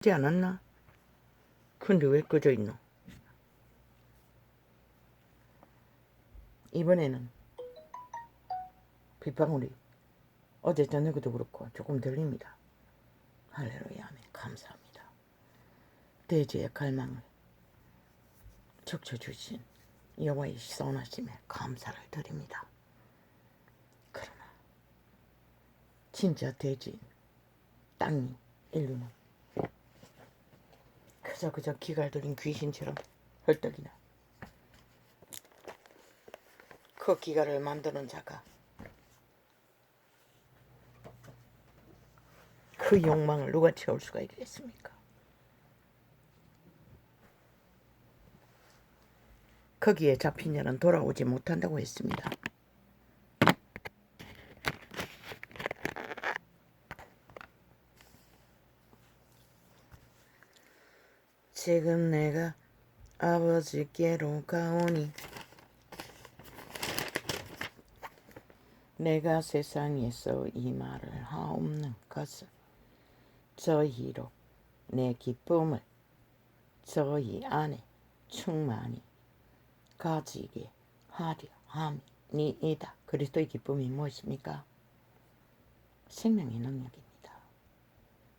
지 않았나? 근데 왜 꺼져 있노? 이번에는 빗방울이 어제 저녁에도 그렇고 조금 들립니다. 할렐루야, 아멘. 감사합니다. 대지의 갈망을 적셔주신 여호와의 선하심에 감사를 드립니다. 그러나 진짜 대지 땅이 인류는 그저 기갈 들인 귀신처럼 헐떡이나 그 기갈을 만드는 자가 그 욕망을 누가 채울 수가 있겠습니까? 거기에 잡힌 자는 돌아오지 못한다고 했습니다. 지금 내가 아버지께로 가오니 내가 세상에서 이 말을 하옵는 것은 저희로 내 기쁨을 저희 안에 충만히 가지게 하려 함이니이다. 그리스도의 기쁨이 무엇입니까? 생명의 능력입니다.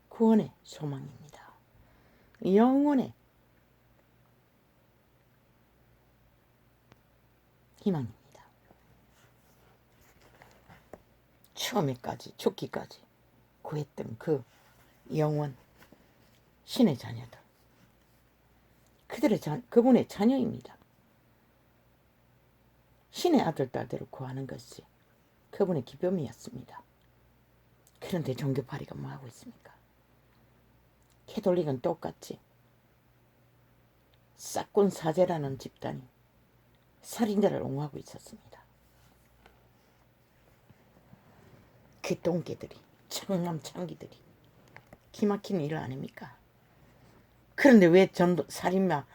구원의 소망입니다. 영혼의 희망입니다. 처음에까지 죽기까지 구했던 그 영원 신의 자녀들, 그분의 자녀입니다. 신의 아들 딸들을 구하는 것이 그분의 기쁨이었습니다. 그런데 종교파리가 뭐하고 있습니까? 캐톨릭은 똑같이 싹군 사제라는 집단이 살인자를 옹호하고 있었습니다. 그 똥개들이, 청남창기들이 기막힌 일을 아닙니까? 그런데 왜 살인마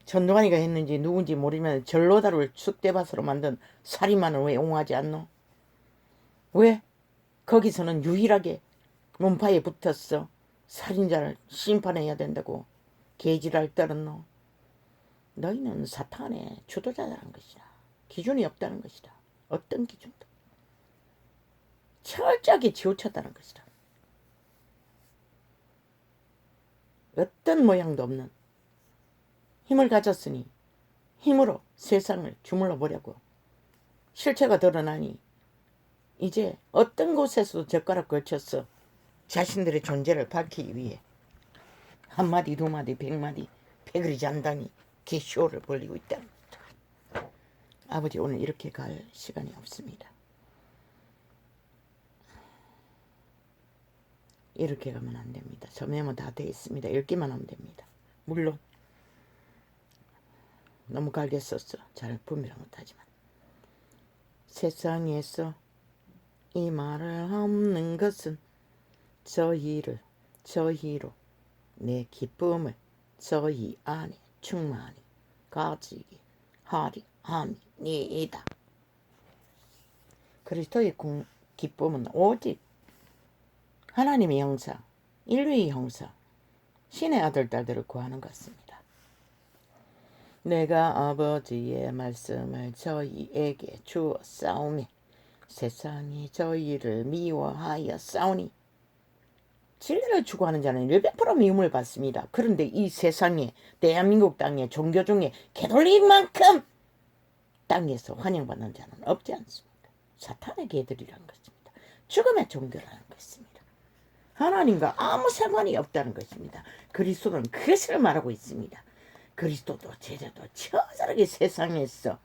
전두환이가 했는지 누군지 모르면 전로다를 쑥대밭으로 만든 살인마는 왜 옹호하지 않노? 왜 거기서는 유일하게 문파에 붙었어 살인자를 심판해야 된다고 개지랄 떨었노? 너희는 사탄의 주도자라는 것이다. 기준이 없다는 것이다. 어떤 기준도. 철저하게 치우쳤다는 것이다. 어떤 모양도 없는 힘을 가졌으니 힘으로 세상을 주물러 보려고 실체가 드러나니 이제 어떤 곳에서도 젓가락 걸쳐서 자신들의 존재를 밝히기 위해 한마디 두마디 백마디 패거리 잔단이 개쇼를 벌리고 있다는 겁니다. 아버지, 오늘 이렇게 갈 시간이 없습니다. 이렇게 가면 안 됩니다. 저 메모 다 돼 있습니다. 읽기만 하면 됩니다. 물론 너무 갈게 썼어. 잘 분별 못하지만 세상에서 이 말을 없는 것은 저희로 내 기쁨을 저희 안에 충만히 가지게 하리 함이니이다. 그리스도의 기쁨은 오직 하나님의 형상, 인류의 형상, 신의 아들 딸들을 구하는 것입니다. 내가 아버지의 말씀을 저희에게 주었사오매 세상이 저희를 미워하여 싸우니 진리를 추구하는 자는 100% 미움을 받습니다. 그런데 이 세상에 대한민국 땅에 종교 중에 캐톨릭만큼 땅에서 환영받는 자는 없지 않습니까? 사탄의 개들이라는 것입니다. 죽음의 종교라는 것입니다. 하나님과 아무 상관이 없다는 것입니다. 그리스도는 그것을 말하고 있습니다. 그리스도도 제자도 처절하게 세상에서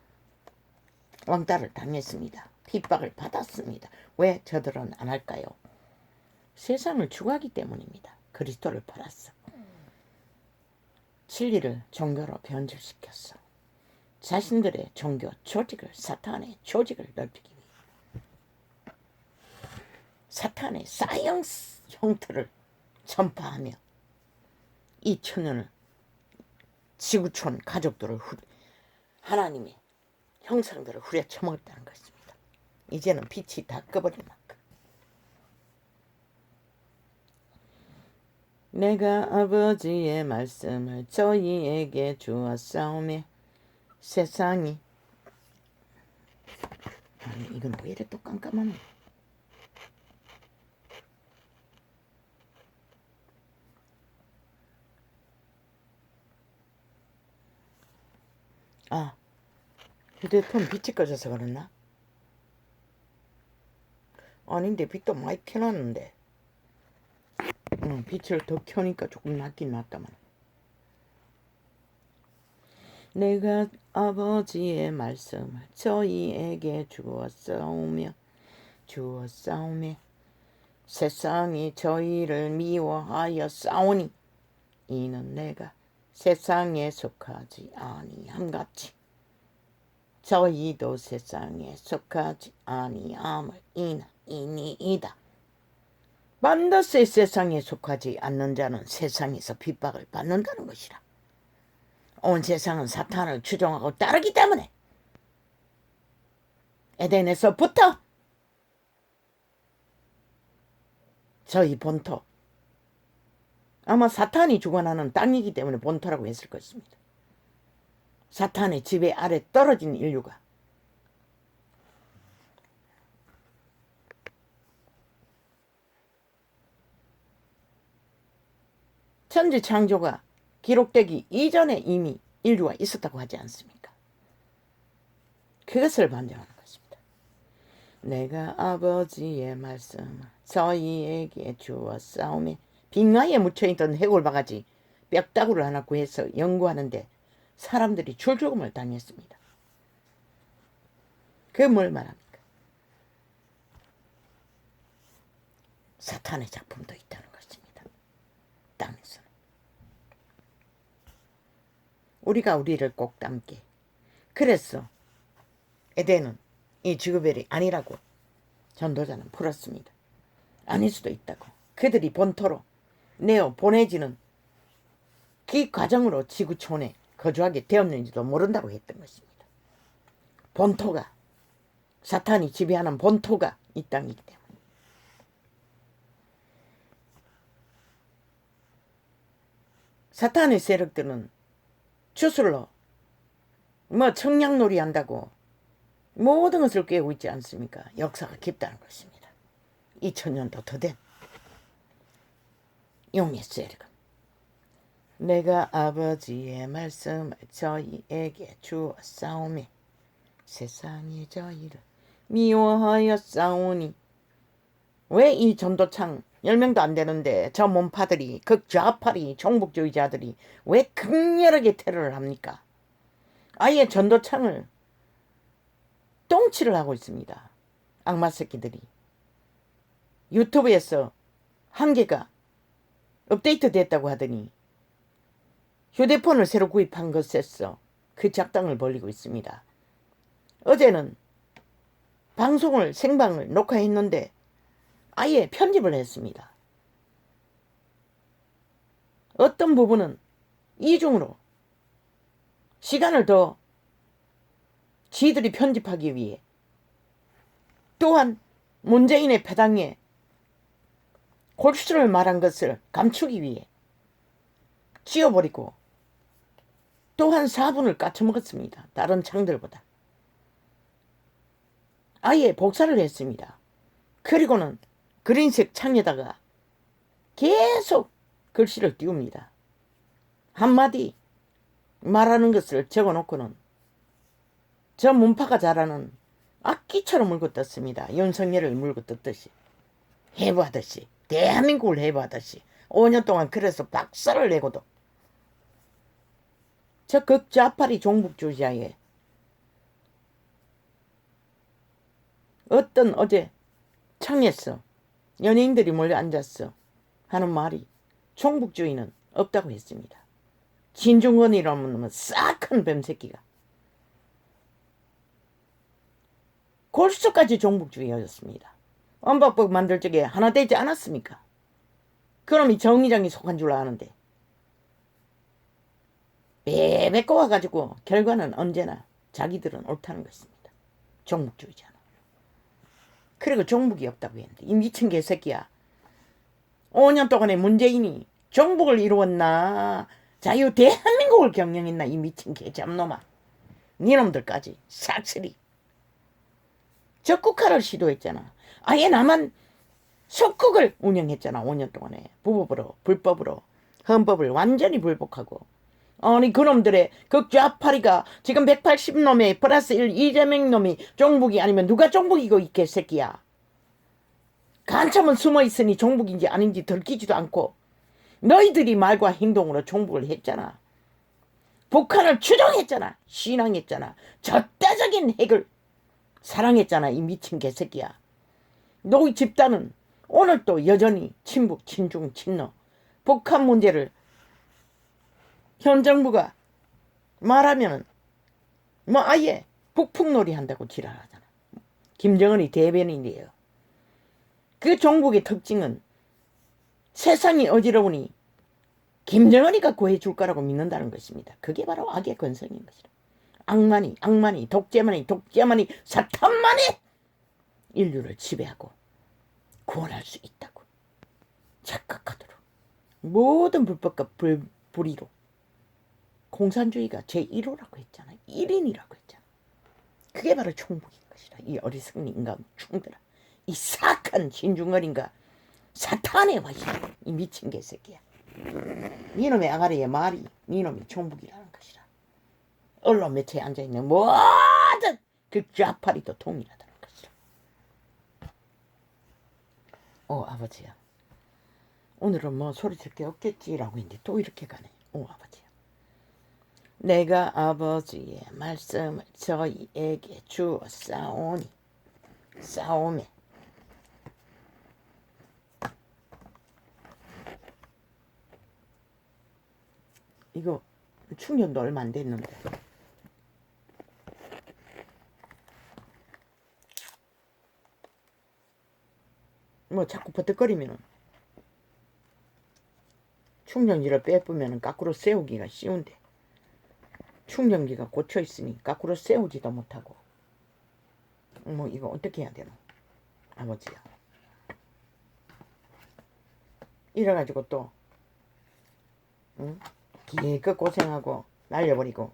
왕따를 당했습니다. 핍박을 받았습니다. 왜 저들은 안 할까요? 세상을 추구하기 때문입니다. 그리스도를 팔았어. 진리를 종교로 변질시켰어. 자신들의 종교 조직을, 사탄의 조직을 넓히기 위해 사탄의 사이언스 형태를 전파하며 이 천년을 지구촌 가족들을 하나님의 형상들을 후려쳐먹었다는 것입니다. 이제는 빛이 다 꺼버린 만큼 내가 아버지의 말씀을 저희에게 주었사오며 세상이 아니 이건 왜 이래 또 깜깜하네. 아 휴대폰 빛이 꺼져서 그랬나? 아닌데 빛도 많이 켜놨는데 빛을 더 켜니까 조금 낫긴 낫다만. 내가 아버지의 말씀을 저희에게 주었사오며 세상이 저희를 미워하여 싸우니 이는 내가 세상에 속하지 아니함같이 저희도 세상에 속하지 아니함을 이니이다. 반드시 세상에 속하지 않는 자는 세상에서 핍박을 받는다는 것이라. 온 세상은 사탄을 추종하고 따르기 때문에 에덴에서부터 저희 본토, 아마 사탄이 주관하는 땅이기 때문에 본토라고 했을 것입니다. 사탄의 지배 아래 떨어진 인류가 천지 창조가 기록되기 이전에 이미 인류가 있었다고 하지 않습니까? 그것을 반증하는 것입니다. 내가 아버지의 말씀을 저희에게 주었사오며 빙하에 묻혀있던 해골바가지 뼈다구를 하나 구해서 연구하는데 사람들이 줄죽음을 당했습니다. 그게 뭘 말합니까? 사탄의 작품도 있다는 것입니다. 땅에서는. 우리가 우리를 꼭 닮게. 그래서 에덴은 이 지구별이 아니라고 전도자는 풀었습니다. 아닐 수도 있다고. 그들이 본토로 내어 보내지는 그 과정으로 지구촌에 거주하게 되었는지도 모른다고 했던 것입니다. 본토가 사탄이 지배하는 본토가 이 땅이기 때문에. 사탄의 세력들은 주술로 청량놀이 한다고 모든 것을 깨고 있지 않습니까? 역사가 깊다는 것입니다. 2000년도 더 된 용의 세력은 내가 아버지의 말씀을 저희에게 주었사오며 세상이 저희를 미워하여 싸우니. 왜 이 전도창 10명도 안 되는데 저 몸파들이 극좌파리 종북주의자들이 왜 극렬하게 테러를 합니까? 아예 전도창을 똥치를 하고 있습니다. 악마 새끼들이. 유튜브에서 한 개가 업데이트 됐다고 하더니 휴대폰을 새로 구입한 것에서 그 작당을 벌이고 있습니다. 어제는 방송을 생방을 녹화했는데 아예 편집을 했습니다. 어떤 부분은 이중으로 시간을 더 지들이 편집하기 위해, 또한 문재인의 패당에 골수를 말한 것을 감추기 위해 지워버리고 또한 4분을 까쳐먹었습니다. 다른 창들보다. 아예 복사를 했습니다. 그리고는 그린색 창에다가 계속 글씨를 띄웁니다. 한마디 말하는 것을 적어놓고는 저 문파가 잘하는 악기처럼 물고 떴습니다. 윤석열을 물고 떴듯이, 해부하듯이, 대한민국을 해부하듯이 5년 동안 그래서 박살을 내고도 저 극좌파리 종북주의자의 어떤 어제 창에서 연예인들이 몰려 앉았어 하는 말이 종북주의는 없다고 했습니다. 진중권이라는 싹한 뱀새끼가 골수까지 종북주의였습니다. 원박법 만들 적에 하나 되지 않았습니까? 그럼 이 정의장이 속한 줄 아는데 베베꼬 와가지고 결과는 언제나 자기들은 옳다는 것입니다. 종북주의자는. 그리고 종북이 없다고 했는데 이 미친 개새끼야. 5년 동안에 문재인이 정복을 이루었나 자유 대한민국을 경영했나 이 미친 개잡놈아. 니놈들까지 싹쓸이 적국화를 시도했잖아. 아예 남한 속국을 운영했잖아. 5년 동안에 부법으로 불법으로 헌법을 완전히 불복하고. 아니 그놈들의 극좌파리가 지금 180놈에 플러스 1 이재명 놈이 종북이 아니면 누가 종북이고 이 개새끼야. 간참은 숨어있으니 종북인지 아닌지 들키지도 않고 너희들이 말과 행동으로 종북을 했잖아. 북한을 추종했잖아. 신앙했잖아. 절대적인 핵을 사랑했잖아. 이 미친 개새끼야. 너희 집단은 오늘 또 여전히 친북, 친중, 친러 북한 문제를 현 정부가 말하면 뭐 아예 북풍놀이 한다고 지랄하잖아. 김정은이 대변인이에요. 그 종북의 특징은 세상이 어지러우니 김정은이가 구해줄 거라고 믿는다는 것입니다. 그게 바로 악의 근성인 것이다. 악만이, 독재만이, 사탄만이 인류를 지배하고 구원할 수 있다고 착각하도록 모든 불법과 불의로 공산주의가 제1호라고 했잖아. 1인이라고 했잖아. 그게 바로 총복인 것이다. 이 어리석은 인간 충들아. 이 사악한 신중어린가 사탄의 와이야. 이 미친 개새끼야. 니놈의 아가리의 말이 니놈이 총복이라는 것이다. 언론 매체에 앉아있는 모든 그 좌파리도 동일하다는 것이다. 아버지야. 오늘은 뭐 소리칠 게 없겠지라고 했는데 또 이렇게 가네. 아버지야. 내가 아버지의 말씀을 저희에게 주었사오니 싸움에 이거 충전도 얼마 안 됐는데 뭐 자꾸 버뜩거리면은 충전기를 빼보면은 거꾸로 세우기가 쉬운데 충전기가 고쳐 있으니 거꾸로 세우지도 못하고 뭐 이거 어떻게 해야 되나 아버지야. 이래가지고 또 응? 기껏 고생하고 날려버리고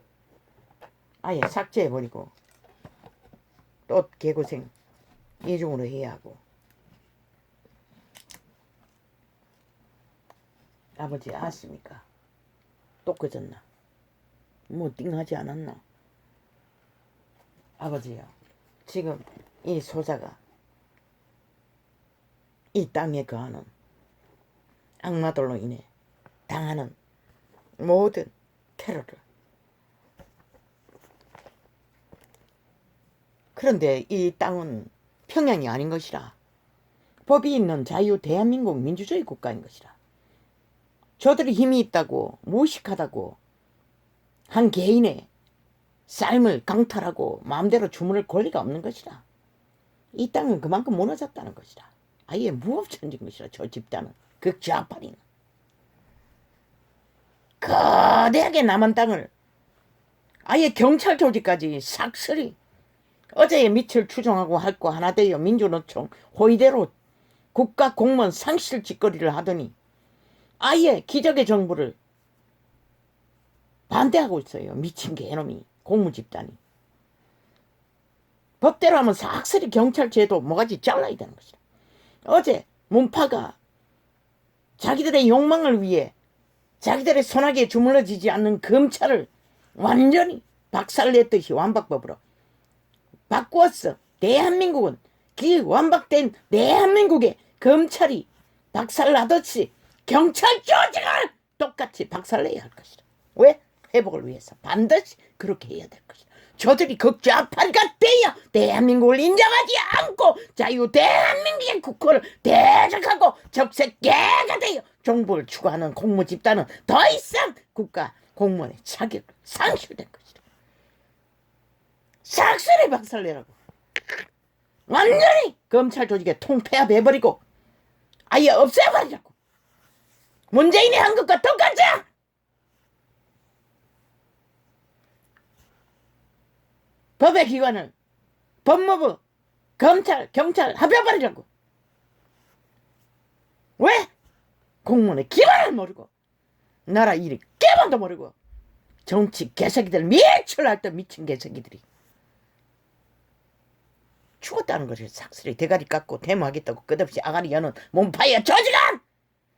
아예 삭제해버리고 또 개고생 이중으로 해야 하고. 아버지 아십니까? 또 꺼졌나? 뭐 띵하지 않았나? 아버지요. 지금 이 소자가 이 땅에 거하는 악마들로 인해 당하는 모든 테러를 그런데 이 땅은 평양이 아닌 것이라 법이 있는 자유 대한민국 민주주의 국가인 것이라 저들이 힘이 있다고 무식하다고 한 개인의 삶을 강탈하고 마음대로 주문할 권리가 없는 것이라. 이 땅은 그만큼 무너졌다는 것이라. 아예 무법천진 것이라. 저 집단은 그 좌파리는 거대하게 남한 땅을 아예 경찰 조직까지 싹쓸이 어제의 밑을 추종하고 할 거 하나 되어 민주노총 호의대로 국가 공무원 상실 짓거리를 하더니 아예 기적의 정부를 반대하고 있어요. 미친 개놈이 공무집단이. 법대로 하면 싹쓸이 경찰 제도 뭐가지 잘라야 되는 것이다. 어제 문파가 자기들의 욕망을 위해 자기들의 손아귀에 주물러지지 않는 검찰을 완전히 박살냈듯이 완박법으로 바꾸었어. 대한민국은 그 완박된 대한민국의 검찰이 박살나듯이 경찰 조직을 똑같이 박살내야 할 것이다. 왜? 회복을 위해서 반드시 그렇게 해야 될 것이다. 저들이 극좌파리가 되어 대한민국을 인정하지 않고 자유 대한민국의 국호를 대적하고 적색개가 되어 정부를 추구하는 공무집단은 더 이상 국가 공무원의 자격을 상실된 것이다. 싹쓸이 박살내라고. 완전히 검찰 조직에 통폐합해버리고 아예 없애버리라고. 문재인이 한 것과 똑같이 법의 기관을 법무부, 검찰, 경찰 합해버리라고. 왜? 공무원의 기본을 모르고 나라 일이 기본도 모르고 정치 개새끼들 미출할 때 미친 개새끼들이 죽었다는 거지. 삭슬이 대가리 깎고 데모하겠다고 끝없이 아가리 여는 몸파이어 조직은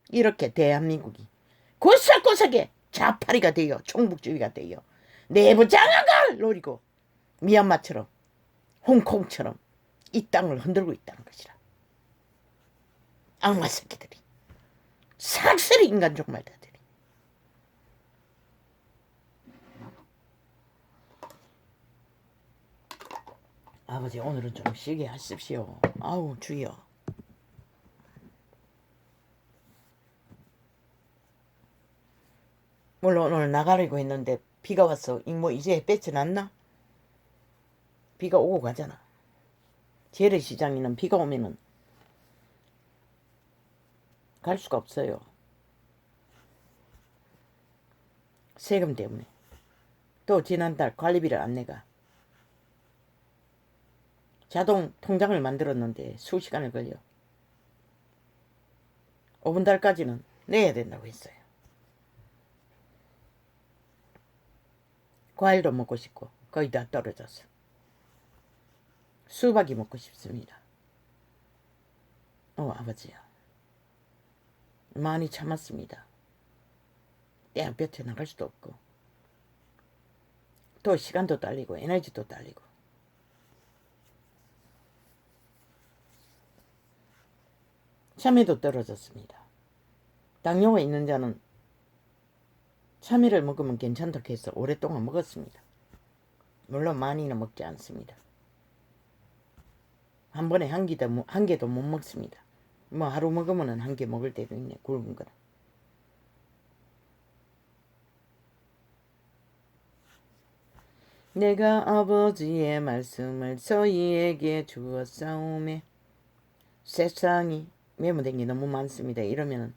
이렇게 대한민국이 구석구석에 자파리가 되어 총북주의가 되어 내부 장악을 노리고 미얀마처럼 홍콩처럼 이 땅을 흔들고 있다는 것이라. 악마 새끼들이 삭슬이 인간 종말자들이. 아버지 오늘은 좀 쉬게 하십시오. 아우 주여. 물론 오늘 나가려고 했는데 비가 왔어. 뭐 이제 햇볕이 났나? 비가 오고 가잖아. 재래시장에는 비가 오면은 갈 수가 없어요. 세금 때문에. 또 지난달 관리비를 안 내가. 자동 통장을 만들었는데 수시간을 걸려. 5분 달까지는 내야 된다고 했어요. 과일도 먹고 싶고 거의 다 떨어졌어. 수박이 먹고 싶습니다. 아버지야. 많이 참았습니다. 떼약볕에 나갈 수도 없고 또 시간도 딸리고 에너지도 딸리고 참외도 떨어졌습니다. 당뇨가 있는 자는 참외를 먹으면 괜찮다고 해서 오랫동안 먹었습니다. 물론 많이는 먹지 않습니다. 한 번에 한 개도 못 먹습니다. 뭐 하루 먹으면 한 개 먹을 때도 있네. 굵은 거라. 내가 아버지의 말씀을 저희에게 주었사오매 세상이 메모된 게 너무 많습니다. 이러면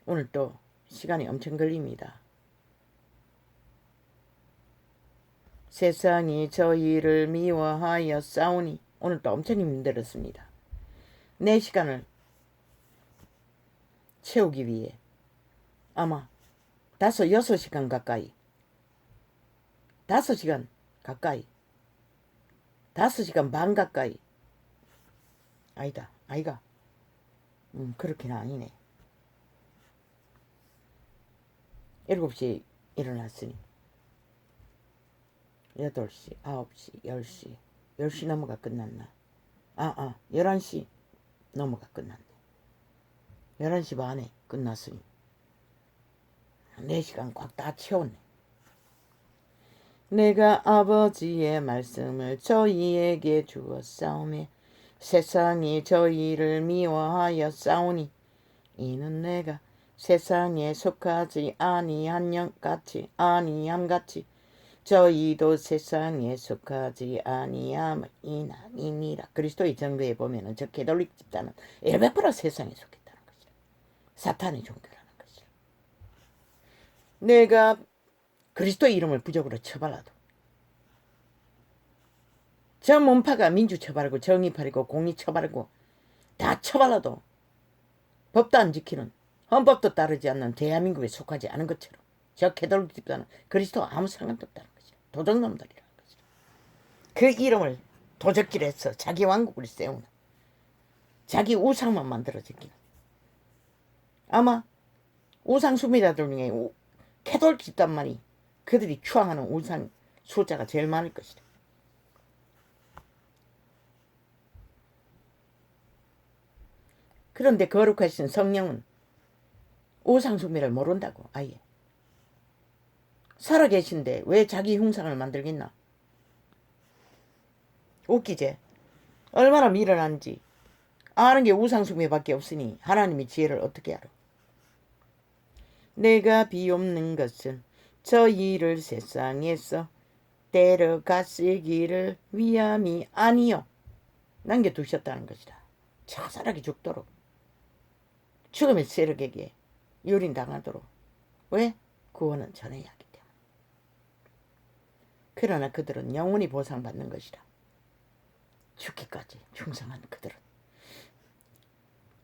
오늘 또 시간이 엄청 걸립니다. 세상이 저희를 미워하여 싸우니 오늘 또 엄청 힘들었습니다. 내 시간을 채우기 위해 아마 5-6시간 가까이 5시간 가까이 5시간 반 가까이 아이가 그렇게는 아니네. 7시에 일어났으니 8시, 9시, 10시 10시 넘어가 끝났나? 11시 넘어가 끝났네. 11시 반에 끝났으니 4시간 꽉 다 채웠네. 내가 아버지의 말씀을 저희에게 주었사오매 세상이 저희를 미워하여 싸우니 이는 내가 세상에 속하지 아니함같이 저희도 세상에 속하지 아니함이니라. 그리스도의 정교에 보면은 저 가톨릭 집단은 100% 세상에 속했다는 것이라. 사탄의 종교라는 것이라. 내가 그리스도의 이름을 부적으로 처벌하도 저 문파가 민주 처벌하고 정의파리고 공리 처벌하고 다 처벌하도 법도 안 지키는 헌법도 따르지 않는 대한민국에 속하지 않은 것처럼 저 가톨릭 집단은 그리스도와 아무 상관도 없다는 것이라. 도적놈들이라는 것이라. 그 이름을 도적질해서 자기 왕국을 세우는 자기 우상만 만들어 지키는 아마 우상 숭배자들 중에 가톨릭 집단만이 그들이 추앙하는 우상 숫자가 제일 많을 것이다. 그런데 거룩하신 성령은 우상 숭배를 모른다고. 아예 살아계신데 왜 자기 흉상을 만들겠나? 웃기지? 얼마나 미련한지 아는 게 우상 숭배밖에 없으니 하나님의 지혜를 어떻게 알아? 내가 비옵는 것은 저희를 세상에서 데려가시기를 위함이 아니요 남겨두셨다는 것이다. 처살하게 죽도록 죽음의 세력에게 유린당하도록. 왜? 구원은 전해야 하기 때문에. 그러나 그들은 영원히 보상받는 것이라. 죽기까지 충성한 그들은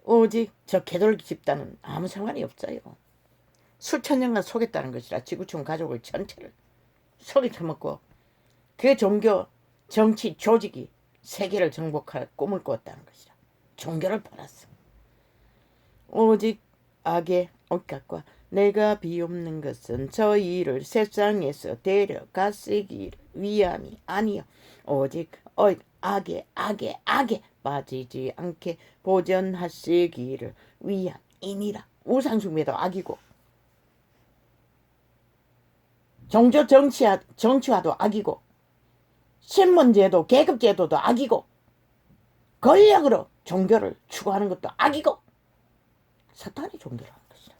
오직 저 개돌기 집단은 아무 상관이 없어요. 수천 년간 속였다는 것이라 지구촌 가족을 전체를 속이 처먹고 그 종교, 정치, 조직이 세계를 정복할 꿈을 꾸었다는 것이라 종교를 팔았어. 오직 악의 억압과 내가 비옵는 것은 저희를 세상에서 데려가시기를 위함이 아니요 오직 악에 빠지지 않게 보전하시기를 위함이니라. 우상숭배도 악이고 종교 정치화도 악이고 신문제도 계급제도도 악이고 권력으로 종교를 추구하는 것도 악이고 사탄이 종교라는 것이다.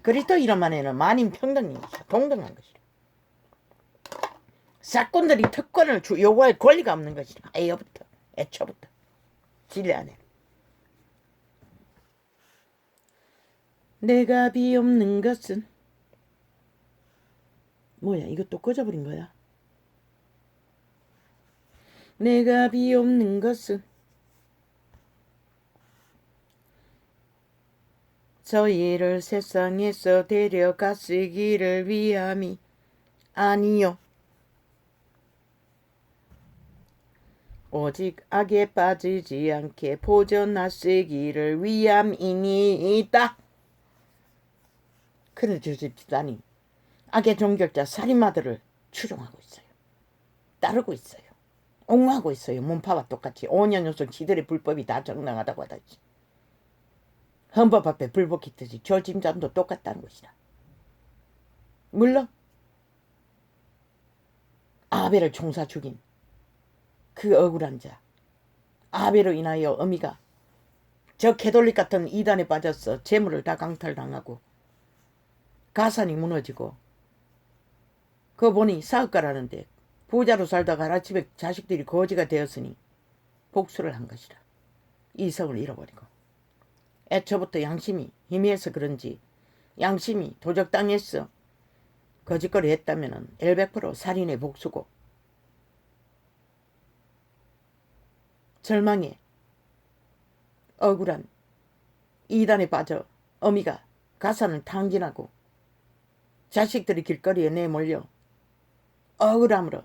그리스도 이름 안에는 만인 평등인 것이다. 동등한 것이다. 사건들이 특권을 요구할 권리가 없는 것이다. 애초부터 진리 안에 내가 비옵는 것은 뭐야, 이것도 꺼져버린 거야. 내가 비옵는 것은 저희를 세상에서 데려가시기를 위함이 아니요 오직 악에 빠지지 않게 보존하시기를 위함이니이다. 그런데 저 집단이 악의 종교자 살인마들을 추종하고 있어요. 따르고 있어요. 옹호하고 있어요. 문파와 똑같이 5년 연속 지들의 불법이 다 정당하다고 하다지. 헌법 앞에 불복했듯이 저 집단도 똑같다는 것이다. 물론 아벨을 총사 죽인 그 억울한 자, 아벨로 인하여 어미가 저 캐톨릭 같은 이단에 빠져서 재물을 다 강탈당하고 가산이 무너지고 그거 보니 사업가라는데 부자로 살다가 집에 자식들이 거지가 되었으니 복수를 한 것이라. 이성을 잃어버리고 애초부터 양심이 희미해서 그런지 양심이 도적당했어 거짓거리 했다면 100% 살인의 복수고 절망에 억울한 이단에 빠져 어미가 가산을 탕진하고 자식들이 길거리에 내몰려 억울함으로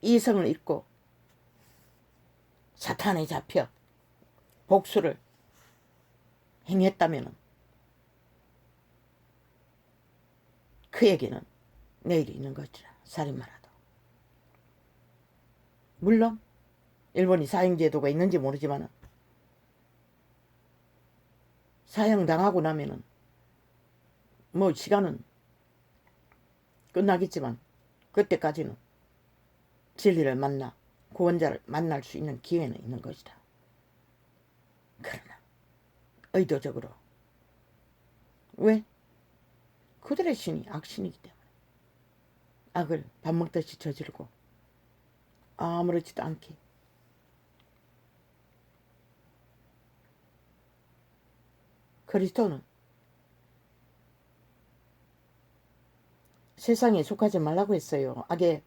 이성을 잃고 사탄에 잡혀 복수를 행했다면 그에게는 내일이 있는 것이라. 살인마라도. 물론 일본이 사형제도가 있는지 모르지만 사형당하고 나면은 뭐 시간은 끝나겠지만 그때까지는 진리를 만나 구원자를 만날 수 있는 기회는 있는 것이다. 그러나 의도적으로 왜? 그들의 신이 악신이기 때문에 악을 밥 먹듯이 저지르고 아무렇지도 않게 그리스도는 세상에 속하지 말라고 했어요. 악에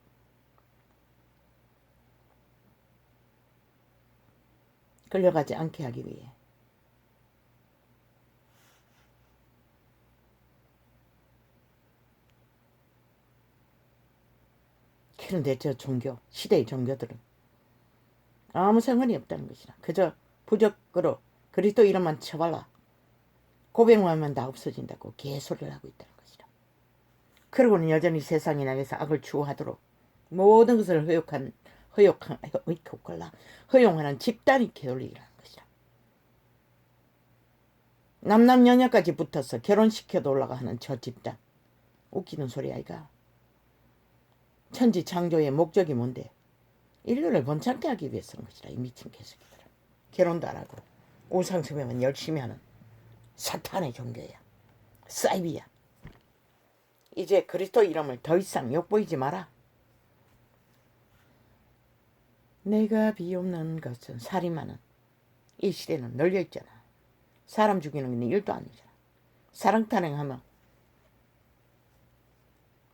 끌려가지 않게 하기 위해. 그런데 저 종교, 시대의 종교들은 아무 상관이 없다는 것이라. 그저 부적으로 그리스도 이름만 쳐발라 고백만 하면 다 없어진다고 개소리를 하고 있다는 것이라. 그러고는 여전히 세상에 나가서 악을 추구하도록 모든 것을 허용하는 집단이 캐톨릭이라는 것이라. 남남녀녀까지 붙어서 결혼시켜도 올라가 하는 저 집단. 웃기는 소리 아이가. 천지 창조의 목적이 뭔데? 인류를 번창게 하기 위해서인 것이라. 이 미친 개새끼들은. 결혼도 안 하고 우상숭배만 열심히 하는 사탄의 종교야. 사이비야. 이제 그리스도 이름을 더 이상 욕보이지 마라. 내가 비옵는 것은 살인마는 이 시대는 널려있잖아. 사람 죽이는 게 일도 아니잖아. 사랑탄행하면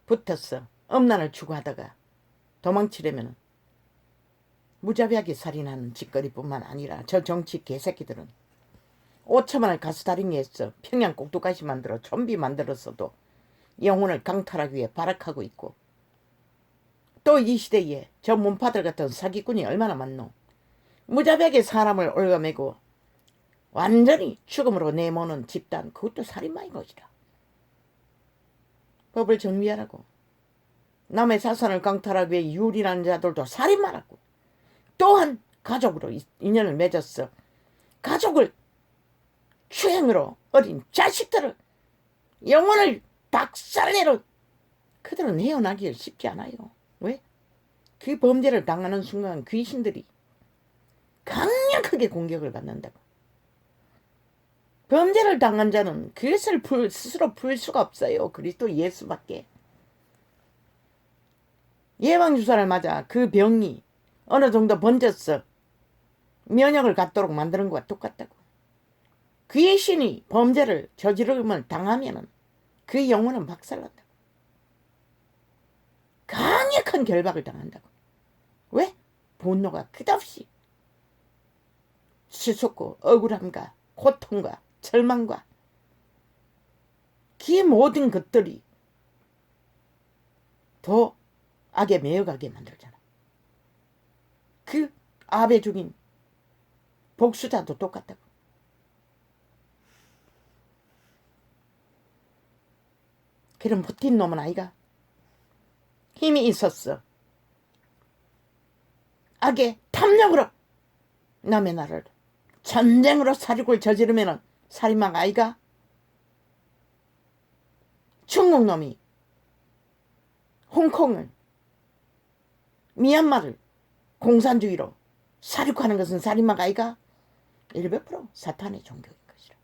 붙었어. 음란을 추구하다가 도망치려면 무자비하게 살인하는 짓거리뿐만 아니라 저 정치 개새끼들은 5천만 원을 가스다링에 했어 평양 꼭두가시 만들어 좀비 만들었어도 영혼을 강탈하기 위해 발악하고 있고, 또 이 시대에 저 문파들 같은 사기꾼이 얼마나 많노. 무자비하게 사람을 올가매고 완전히 죽음으로 내모는 집단, 그것도 살인마인 것이다. 법을 정비하라고. 남의 자산을 강탈하기 위해 유린하는 자들도 살인마라고. 또한 가족으로 인연을 맺었어. 가족을 추행으로 어린 자식들을 영혼을 박살내로, 그들은 헤어나기 쉽지 않아요. 왜? 그 범죄를 당하는 순간 귀신들이 강력하게 공격을 받는다고. 범죄를 당한 자는 그것을 스스로 풀 수가 없어요. 그리스도 예수밖에. 예방주사를 맞아 그 병이 어느 정도 번졌어 면역을 갖도록 만드는 것과 똑같다고. 귀신이 범죄를 저지름을 당하면은 그 영혼은 박살난다고. 강력한 결박을 당한다고. 왜? 분노가 끝없이 치솟고 억울함과 고통과 절망과 그 모든 것들이 더 악에 매여가게 만들잖아. 그 아베 죽인 복수자도 똑같다고. 그런 버틴 놈은 아이가 힘이 있었어. 악의 탐욕으로 남의 나라를 전쟁으로 살육을 저지르면은 살인마가 아이가. 중국 놈이 홍콩을, 미얀마를 공산주의로 살육하는 것은 살인마가 아이가. 100% 사탄의 종교인 것이라.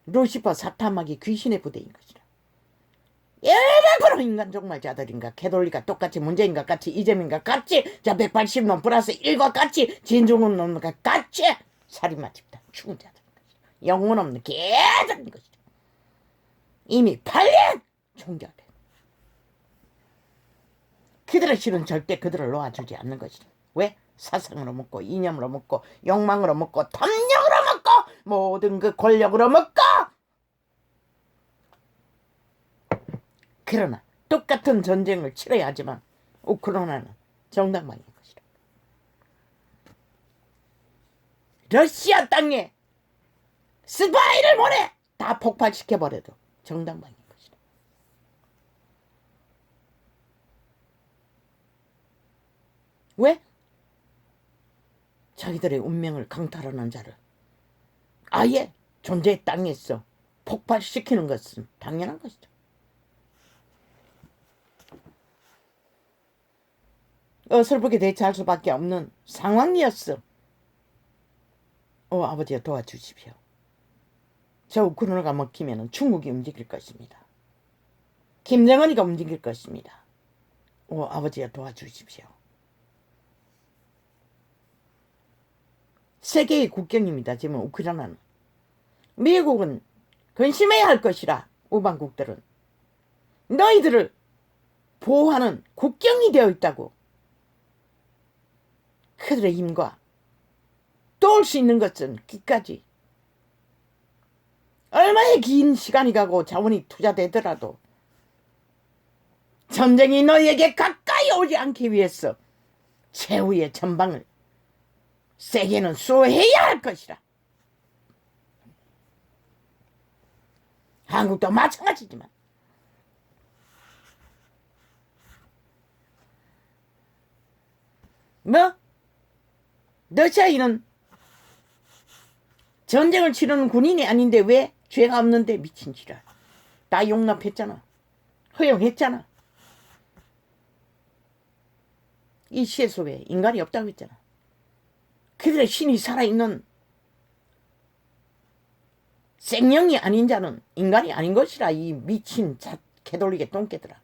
루시퍼 사탄막이 귀신의 부대인 것이라. 100% 인간 종말자들인가 개돌리가 똑같이 문재인과 같이 이재민과 같이 자 180놈 플러스 1과 같이 진중훈 놈과 같이 살인마 집단 죽은 자들인 것이다. 영혼 없는 개들인 것이다. 이미 8년 종결된. 그들의 실은 절대 그들을 놓아주지 않는 것이다. 왜? 사상으로 먹고 이념으로 먹고 욕망으로 먹고 탐욕으로 먹고 모든 그 권력으로 먹고. 그러나 똑같은 전쟁을 치러야 하지만 우크라이나는 정당방위인 것이다. 러시아 땅에 스파이를 보내 다 폭발시켜버려도 정당방위인 것이다. 왜? 자기들의 운명을 강탈하는 자를 아예 존재의 땅에서 폭발시키는 것은 당연한 것이죠. 어설프게 대처할 수밖에 없는 상황이었어. 아버지가 도와주십시오. 저 우크라이나가 먹히면 중국이 움직일 것입니다. 김정은이가 움직일 것입니다. 아버지가 도와주십시오. 세계의 국경입니다. 지금 우크라이나는. 미국은 근심해야 할 것이라. 우방국들은 너희들을 보호하는 국경이 되어 있다고. 그들의 힘과 도울 수 있는 것은 끝까지 얼마의 긴 시간이 가고 자원이 투자되더라도 전쟁이 너희에게 가까이 오지 않기 위해서 최후의 전방을 세계는 수호해야 할 것이라. 한국도 마찬가지지만 러시아인은 전쟁을 치르는 군인이 아닌데 왜 죄가 없는데 미친 지랄. 다 용납했잖아. 허용했잖아. 이 시대 속에 인간이 없다고 했잖아. 그들의 신이 살아있는 생명이 아닌 자는 인간이 아닌 것이라. 이 미친 개돌리게 똥개들아.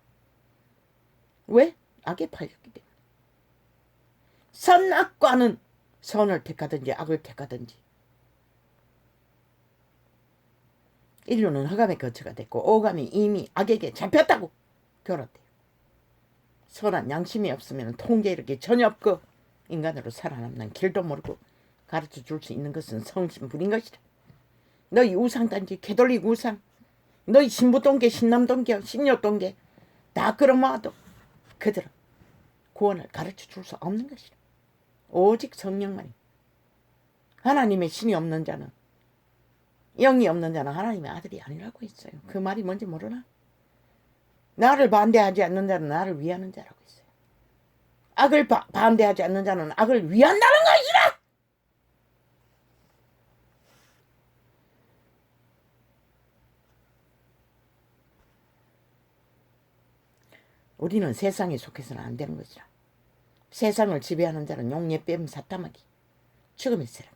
왜? 악에 팔렸기 때문에. 선악과는 선을 택하든지 악을 택하든지. 인류는 흑암의 거처가 됐고 오감이 이미 악에게 잡혔다고 결었대요. 선한 양심이 없으면 통제 이렇게 전혀 없고 인간으로 살아남는 길도 모르고 가르쳐 줄 수 있는 것은 성신불인 것이다. 너희 우상단지 캐톨릭 우상, 너희 신부동계, 신남동계, 신녀동계 다 끌어모아도 그들은 구원을 가르쳐 줄 수 없는 것이다. 오직 성령만이. 하나님의 신이 없는 자는, 영이 없는 자는 하나님의 아들이 아니라고 했어요. 그 말이 뭔지 모르나? 나를 반대하지 않는 자는 나를 위하는 자라고 했어요. 악을 반대하지 않는 자는 악을 위한다는 것이다. 우리는 세상에 속해서는 안 되는 것이라. 세상을 지배하는 자는 용례 뺨 사타마귀 죽음의 세력.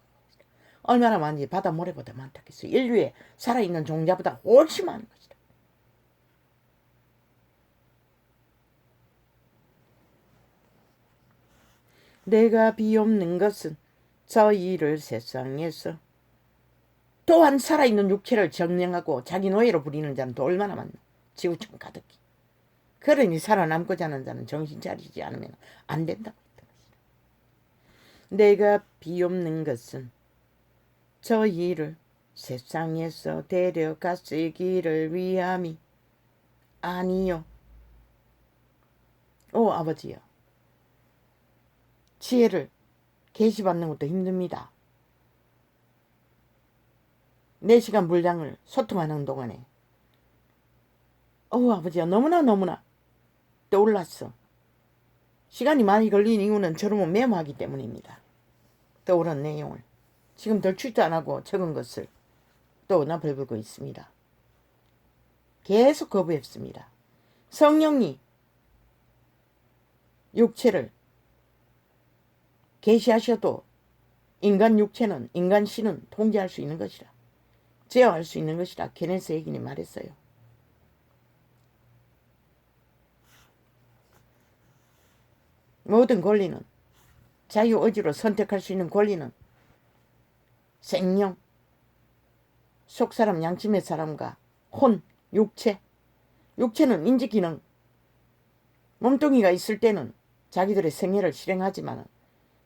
얼마나 많은지 바다 모래보다 많다겠어. 인류에 살아있는 종자보다 훨씬 많은 것이다. 내가 비옵는 것은 저희를 세상에서 또한 살아있는 육체를 정령하고 자기 노예로 부리는 자는 또 얼마나 많나. 지구촌 가득히. 그러니 살아남고자 하는 자는 정신 차리지 않으면 안 된다고 했던 것이다. 내가 비옵는 것은 저희를 세상에서 데려가시기를 위함이 아니요. 오 아버지요. 지혜를 계시받는 것도 힘듭니다. 4시간 분량을 소통하는 동안에 아버지야 너무나 떠올랐어. 시간이 많이 걸린 이유는 저러면 메모하기 때문입니다. 떠오른 내용을 지금 덜 출제안하고 적은 것을 또 나불고 있습니다. 계속 거부했습니다. 성령이 육체를 계시하셔도 인간 육체는, 인간 신은 통제할 수 있는 것이라, 제어할 수 있는 것이라 케네스 에긴이 말했어요. 모든 권리는, 자유의지로 선택할 수 있는 권리는 생령, 속사람, 양심의 사람과 혼, 육체는 인지기능, 몸뚱이가 있을 때는 자기들의 생애를 실행하지만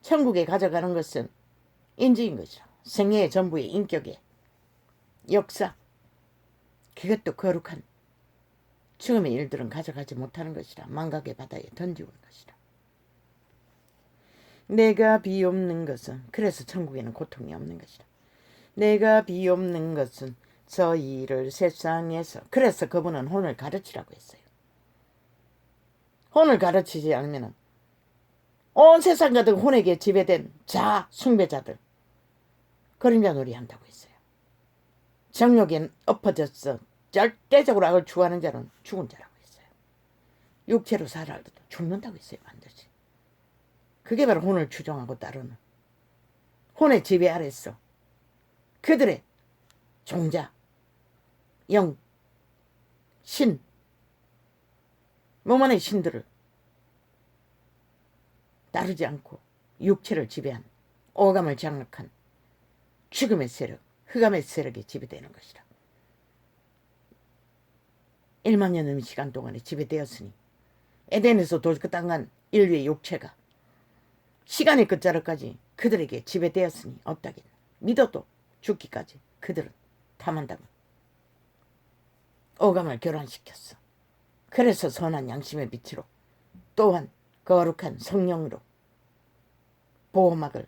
천국에 가져가는 것은 인지인 것이라. 생애의 전부의 인격의 역사, 그것도 거룩한 죽음의 일들은 가져가지 못하는 것이라. 망각의 바다에 던지고 온 것이라. 내가 비옵는 것은, 그래서 천국에는 고통이 없는 것이라. 내가 비옵는 것은 저희를 세상에서, 그래서 그분은 혼을 가르치라고 했어요. 혼을 가르치지 않으면 온 세상 가득 혼에게 지배된 자 숭배자들 그림자 놀이 한다고 했어요. 정욕에 엎어져서 절대적으로 악을 추구하는 자는 죽은 자라고 했어요. 육체로 살아도 죽는다고 했어요. 반드시. 그게 바로 혼을 추종하고 따르는, 혼의 지배 아래서 그들의 종자, 영, 신, 몸 안의 신들을 따르지 않고 육체를 지배한, 오감을 장악한 죽음의 세력, 흑암의 세력에 지배되는 것이라. 1만 년의 시간 동안에 지배되었으니 에덴에서 돌끝당한 인류의 육체가 시간의 끝자락까지 그들에게 지배되었으니 없다겠나. 믿어도 죽기까지 그들은 탐한다고 오감을 교란시켰어. 그래서 선한 양심의 빛으로, 또한 거룩한 성령으로 보호막을,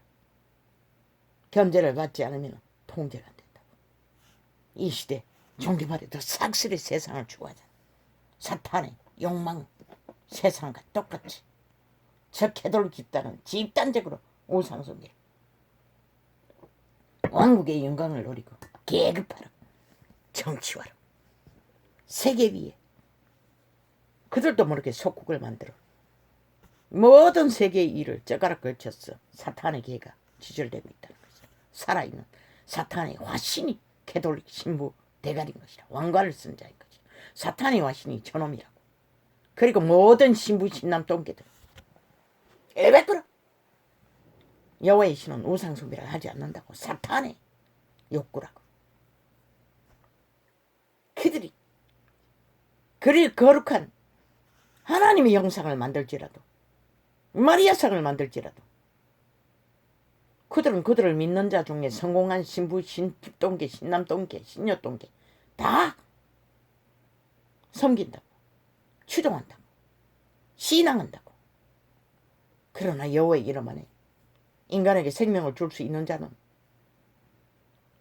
견제를 받지 않으면 통제가 안 된다고. 이 시대 종교발에도 싹쓸이 세상을 추구하잖아. 사탄의 욕망 세상과 똑같이 저 캐톨릭 집단은 집단적으로 우상숭배, 왕국의 영광을 노리고 계급화로, 정치화로, 세계 위에 그들도 모르게 속국을 만들어 모든 세계의 일을 젓가락 걸쳤어. 사탄의 개가 지절되고 있다는 것이다. 살아있는 사탄의 화신이 캐톨릭 신부 대가리인 것이라. 왕관을 쓴 자인 것이다. 사탄의 화신이 저놈이라고. 그리고 모든 신부 신남 똥개들 엘베꾸라. 여호와의 신은 우상숭배를 하지 않는다고. 사탄의 욕구라고. 그들이 그리 거룩한 하나님의 형상을 만들지라도, 마리아상을 만들지라도 그들은 그들을 믿는 자 중에 성공한 신부, 신동계, 신남동계, 신여동계 다 섬긴다고, 추종한다고, 신앙한다고. 그러나 여호와의 이름 안에 인간에게 생명을 줄 수 있는 자는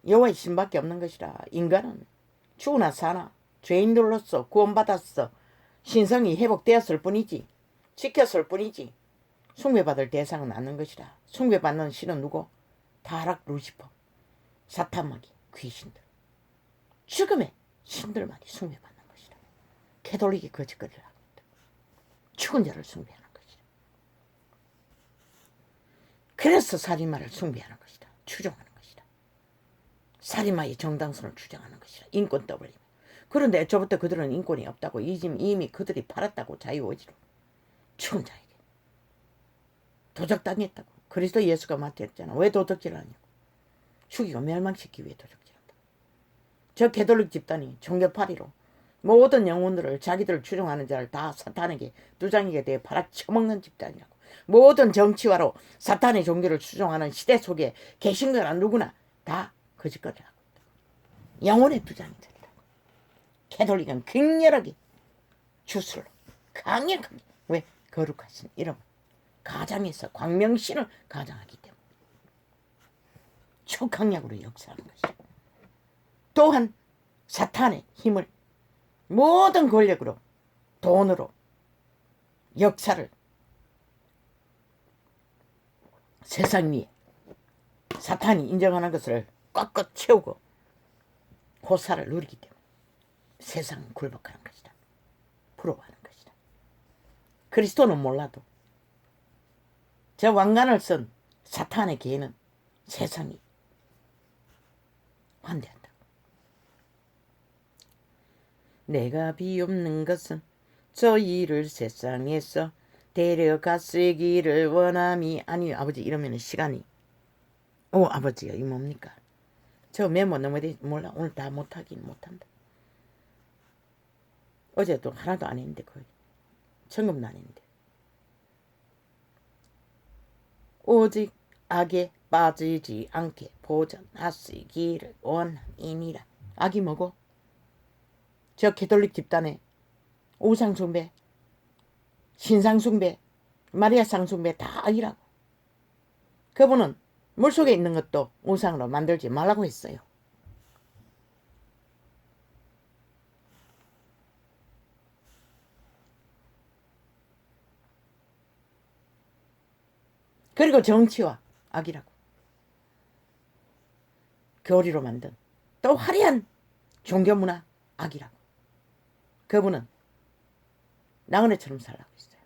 여호와의 신밖에 없는 것이라. 인간은 죽으나 사나 죄인들로서 구원받았어 신성이 회복되었을 뿐이지, 지켰을 뿐이지 숭배받을 대상은 않는 것이라. 숭배받는 신은 누구? 타락, 루시퍼, 사탄마귀, 귀신들, 죽음의 신들만이 숭배받는 것이라. 캐톨릭이 거짓거리를 하고 있다. 죽은 자를 숭배하는 것이라. 그래서 살인마를 숭배하는 것이다. 추종하는 것이다. 살인마의 정당성을 주장하는 것이라. 인권 떠벌리며. 그런데 애초부터 그들은 인권이 없다고, 이미 그들이 팔았다고, 자유의지로 죽은 자에게 도적당했다고. 그리스도 예수가 맡겼잖아. 왜 도적질을 하냐고. 죽이고 멸망시키기 위해 도적질한다. 저 캐톨릭 집단이 종교파리로 모든 영혼들을, 자기들을 추종하는 자를 다 사탄에게, 두장에게 대해 팔아쳐먹는 집단이라고. 모든 정치화로 사탄의 종교를 추종하는 시대 속에 계신 거나 누구나 다 거짓거리를 하고 있다. 영혼의 두장이들이라고. 캐톨릭은 격렬하게 주술로 강력하게, 왜? 거룩하신 이름 가장해서 광명신을 가장하기 때문에 초강력으로 역사하는 것이다. 또한 사탄의 힘을 모든 권력으로, 돈으로 역사를 세상 위에 사탄이 인정하는 것을 꽉꽉 채우고 호사를 누리기 때문에 세상은 굴복하는 것이다. 부러워하는 것이다. 그리스도는 몰라도 저 왕관을 쓴 사탄의 계는 세상이 환대한다. 내가 비옵는 것은 저희를 세상에서 데려갔으기를 원함이. 아니 아버지, 이러면 시간이, 아버지요, 이 뭡니까? 저 메모 너무 몰라. 오늘 다 못하긴 못한다. 어제도 하나도 안 했는데, 거의 점검도 안 했는데. 오직 악에 빠지지 않게 보전하시기를 원함이니라. 악이 뭐고? 저 캐톨릭 집단의 우상숭배, 신상숭배, 마리아상숭배 다 악이라고. 그분은 물속에 있는 것도 우상으로 만들지 말라고 했어요. 그리고 정치와 악이라고. 교리로 만든 또 화려한 종교문화 악이라고. 그분은 나그네처럼 살라고 했어요.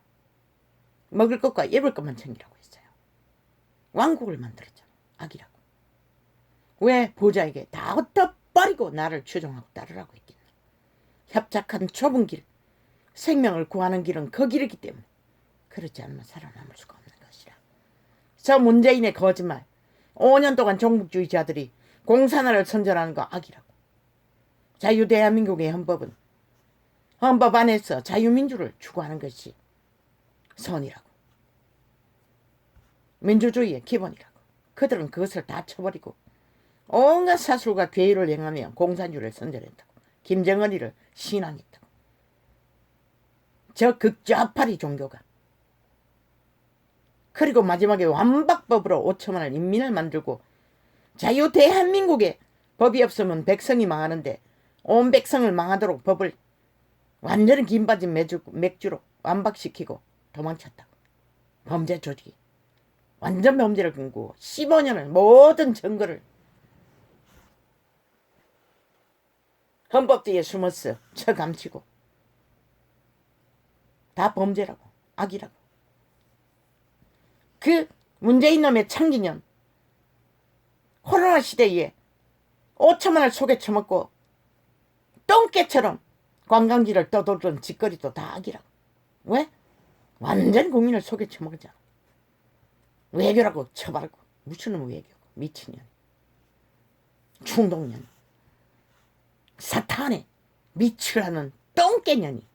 먹을 것과 입을 것만 챙기라고 했어요. 왕국을 만들었잖아. 악이라고. 왜 부자에게 다 흩어버리고 나를 추종하고 따르라고 했겠나. 협착한 좁은 길, 생명을 구하는 길은 그 길이기 때문에 그렇지 않으면 살아남을 수가 없는 것이라. 저 문재인의 거짓말, 5년 동안 종북주의자들이 공산화를 선전하는 거 악이라고. 자유대한민국의 헌법은 헌법 안에서 자유민주를 추구하는 것이 선이라고. 민주주의의 기본이라고. 그들은 그것을 다 쳐버리고 온갖 사술과 괴의를 행하며 공산주의를 선전했다고. 김정은이를 신앙했다고. 저 극좌파리 종교가. 그리고 마지막에 완박법으로 5천만을 인민을 만들고, 자유 대한민국에 법이 없으면 백성이 망하는데 온 백성을 망하도록 법을 완전히 긴 바지 맥주로 완박시키고 도망쳤다고. 범죄 조직이 완전 범죄를 금고 15년을 모든 증거를 헌법 뒤에 숨어서 처감치고 다 범죄라고, 악이라고. 그 문재인 놈의 창기년 코로나 시대에 5천만을 속에 쳐먹고 똥개처럼 관광지를 떠돌던 짓거리도 다 악이라고. 왜? 완전 국민을 속에 쳐먹었잖아. 외교라고 쳐바르고. 무슨 놈의 외교고. 미친년, 충동년, 사탄에 미치라는 똥개년이,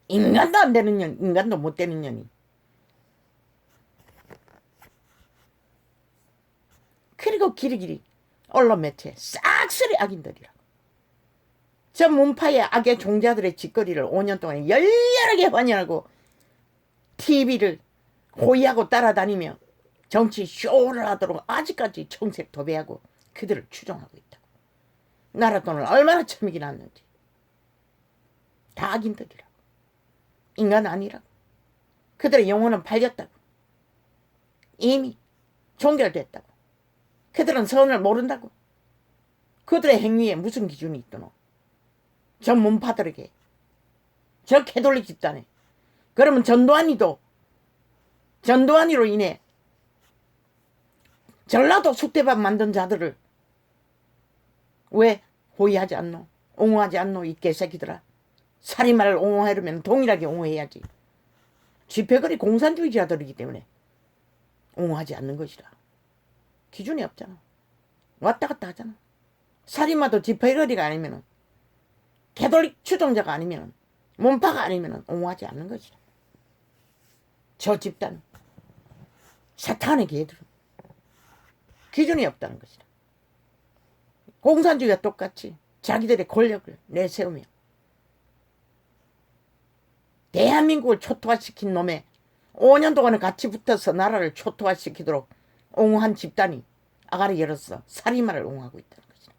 인간도 안 되는 년, 인간도 못 되는 년이 그리고 길이길이 언론 매체 싹쓸이 악인들이라. 저 문파의 악의 종자들의 짓거리를 5년 동안 열렬하게 환영하고 TV를 호위하고 따라다니며 정치 쇼를 하도록 아직까지 정색 도배하고 그들을 추종하고 있다고. 나라 돈을 얼마나 처먹이 났는지. 다 악인들이라고. 인간 아니라고. 그들의 영혼은 팔렸다고. 이미 종결됐다고. 그들은 선을 모른다고. 그들의 행위에 무슨 기준이 있더노. 저 문파들에게, 저 캐톨릭 집단에. 그러면 전두환이로 인해 전라도 숙대밥 만든 자들을 왜 호위하지 않노? 옹호하지 않노? 이 개새끼들아. 살인마를 옹호하려면 동일하게 옹호해야지. 집회거리 공산주의자들이기 때문에 옹호하지 않는 것이라. 기준이 없잖아. 왔다 갔다 하잖아. 살인마도 집회거리가 아니면은, 캐톨릭 추종자가 아니면은, 문파가 아니면은 옹호하지 않는 것이라. 저 집단, 사탄의 개들은 기준이 없다는 것이다. 공산주의와 똑같이 자기들의 권력을 내세우며 대한민국을 초토화시킨 놈에 5년 동안은 같이 붙어서 나라를 초토화시키도록 옹호한 집단이 아가리 열어서 살인마를 옹호하고 있다는 것이다.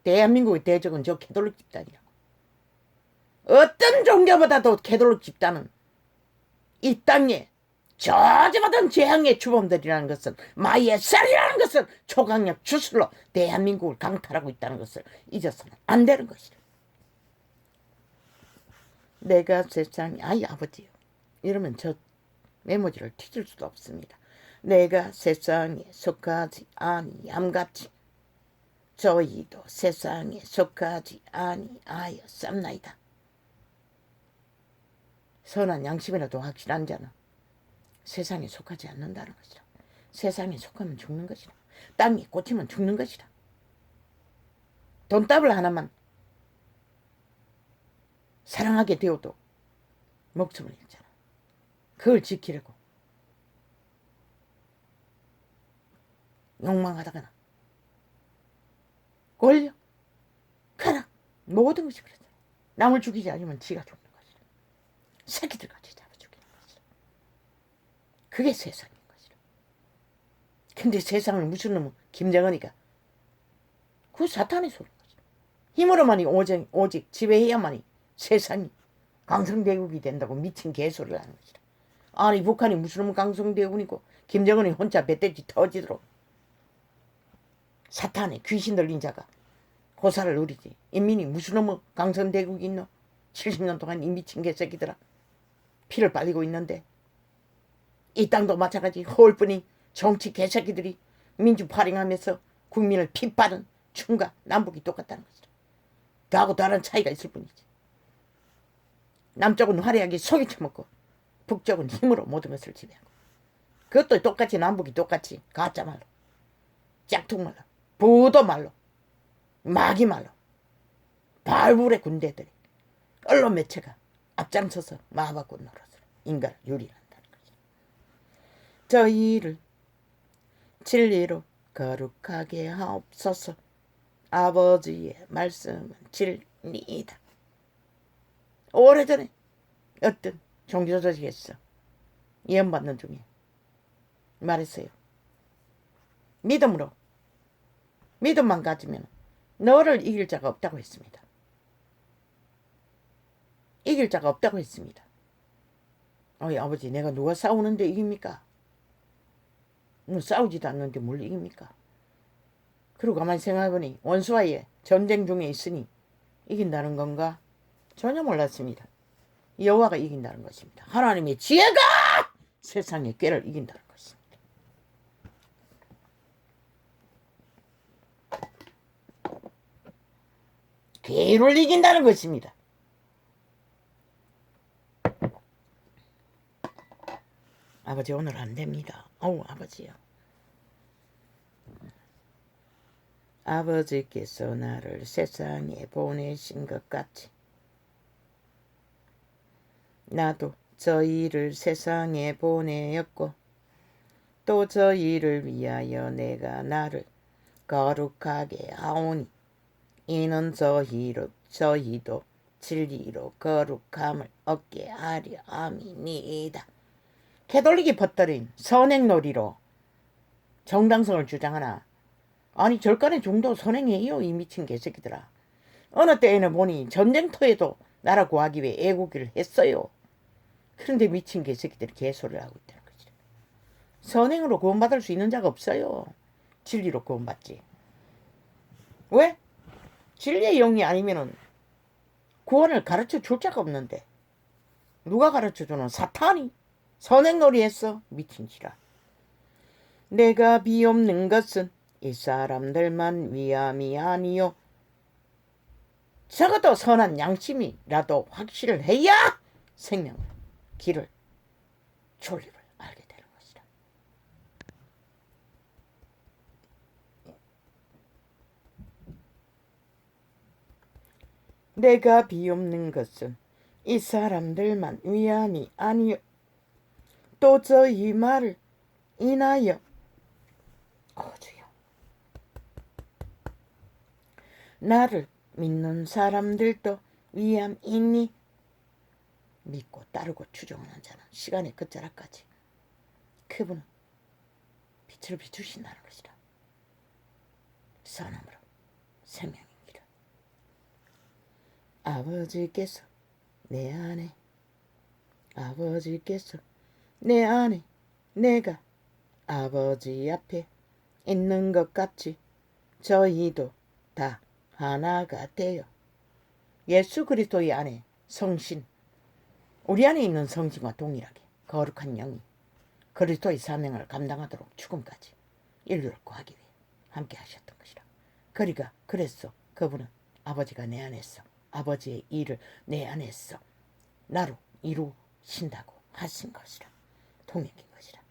대한민국의 대적은 저 캐톨릭 집단이라고. 어떤 종교보다도 캐톨릭 집단은 이 땅에 저지받은 재앙의 주범들이라는 것은, 마이의 쌀이라는 것은 초강력 주술로 대한민국을 강탈하고 있다는 것을 잊어서는 안 되는 것이다. 내가 세상에, 아이 아버지요, 이러면 저 메모지를 뒤질 수도 없습니다. 내가 세상에 속하지 아니함같이 저희도 세상에 속하지 아니하였습나이다. 선한 양심이라도 확실한 자는 세상에 속하지 않는다는 것이라. 세상에 속하면 죽는 것이라. 땅이 꽂히면 죽는 것이라. 돈다발 하나만 사랑하게 되어도 목숨을 잃잖아. 그걸 지키려고 욕망하다가나 권력, 쾌락, 모든 것이 그렇잖아. 남을 죽이지 않으면 지가 죽는 것이라. 새끼들까지 잡아 죽이는 것이라. 그게 세상인 것이라. 근데 세상을 무슨 놈은 김정은이가 그 사탄의 소리인 것이라. 힘으로만이 오직 지배해야만이 세상이 강성대국이 된다고 미친 개소리를 하는 것이라. 아니 북한이 무슨 놈은 강성대국이고 김정은이 혼자 멧돼지 터지도록 사탄의 귀신 들린 자가 고사를 누리지. 인민이 무슨 놈의 강성대국이 있노? 70년 동안 이 미친 개새끼들아 피를 빨리고 있는데, 이 땅도 마찬가지 허울뿐인 정치 개새끼들이 민주 발행하면서 국민을 핍받은 충과 남북이 똑같다는 것이다. 그하고 다른 차이가 있을 뿐이지. 남쪽은 화려하게 속이 처먹고 북쪽은 힘으로 모든 것을 지배하고, 그것도 똑같이 남북이 똑같이 가짜말로, 짝퉁말로, 부도말로, 마귀말로 발불의 군대들이 언론 매체가 앞장서서 마바꾼 노릇으로 인간을 유린한다는 거죠. 저희를 진리로 거룩하게 하옵소서. 아버지의 말씀은 진리이다. 오래전에 어떤 종교조직에서 예언받는 중에 말했어요. 믿음만 가지면 너를 이길 자가 없다고 했습니다. 이길 자가 없다고 했습니다. 어이 아버지, 내가 누가 싸우는데 이깁니까? 싸우지도 않는데 뭘 이깁니까? 그리고 가만히 생각해보니 원수와의 전쟁 중에 있으니 이긴다는 건가? 전혀 몰랐습니다. 여호와가 이긴다는 것입니다. 하나님의 지혜가 세상의 꾀를 이긴다는 것입니다. 괴를 이긴다는 것입니다. 아버지 오늘 안 됩니다. 어우 아버지요. 아버지께서 나를 세상에 보내신 것 같이 나도 저희를 세상에 보내었고 또 저희를 위하여 내가 나를 거룩하게 하오니 이는 저희도 진리로 거룩함을 얻게 하려 함이니이다. 캐톨릭이 퍼뜨린 선행놀이로 정당성을 주장하나 아니 절간의 종도 선행이에요 이 미친 개새끼들아. 어느 때에는 보니 전쟁터에도 나라 구하기 위해 애국을 했어요. 그런데 미친 개새끼들이 개소리를 하고 있다는 거지. 선행으로 구원받을 수 있는 자가 없어요. 진리로 구원받지. 왜? 진리의 영이 아니면은 구원을 가르쳐 줄 자가 없는데 누가 가르쳐 주는? 사탄이. 선행놀이 했어. 미친 지랄. 내가 비옵는 것은 이 사람들만 위함이 아니요 적어도 선한 양심이라도 확실을 해야 생명을, 길을, 존립을 알게 되는 것이다. 내가 비옵는 것은 이 사람들만 위함이 아니요 또 저희 말을 인하여 주여 나를 믿는 사람들도 위함이니 믿고 따르고 추종하는 자는 시간의 끝자락까지 그분은 빛을 비추신다는 것이라. 선함으로 생명입니다. 아버지께서 내 안에 아버지께서 내 안에 내가 아버지 앞에 있는 것 같이 저희도 다 하나가 되어 예수 그리스도의 안에 성신, 우리 안에 있는 성신과 동일하게 거룩한 영이 그리스도의 사명을 감당하도록 죽음까지 인류를 구하기 위해 함께 하셨던 것이라. 그래서 그분은 아버지가 내 안에서 아버지의 일을 내 안에서 나로 이루신다고 하신 것이라. 통역인 것이라.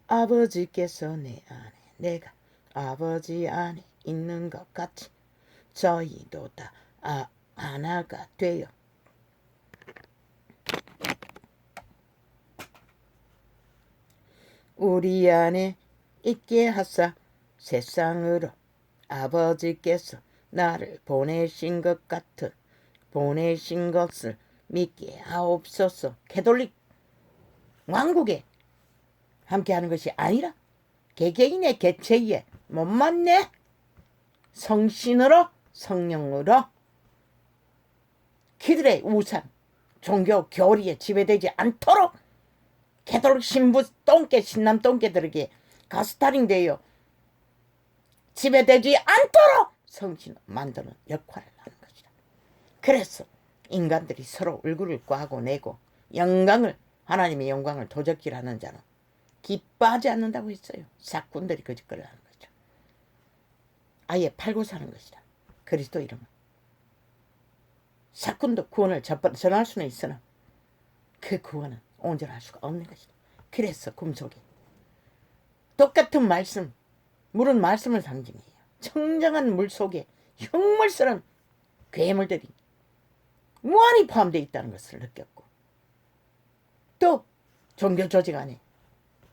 아버지께서 내 안에 내가 아버지 안에 있는 것 같이 저희도 다 하나가 되어 우리 안에 있게 하사 세상으로 아버지께서 나를 보내신 것을 믿게 하옵소서. 캐톨릭 왕국에 함께하는 것이 아니라 개개인의 개체에 못 맞네. 성신으로 성령으로 그들의 우상 종교 교리에 지배되지 않도록 캐톨릭 신부 똥개 신남 똥개들에게 가스타링되어 지배되지 않도록 성신을 만드는 역할을 하는 것이다. 그래서 인간들이 서로 얼굴을 꽈고 내고 하나님의 영광을 도적질하는 자는 기뻐하지 않는다고 했어요. 사꾼들이 거짓거리를 하는 거죠. 아예 팔고 사는 것이다. 그리스도 이름은. 사꾼도 구원을 전할 수는 있으나 그 구원은 온전할 수가 없는 것이다. 그래서 금속에 똑같은 말씀, 물은 말씀을 상징해요. 청정한 물 속에 흉물스러운 괴물들이 무한히 포함되어 있다는 것을 느꼈고, 또 종교 조직 안에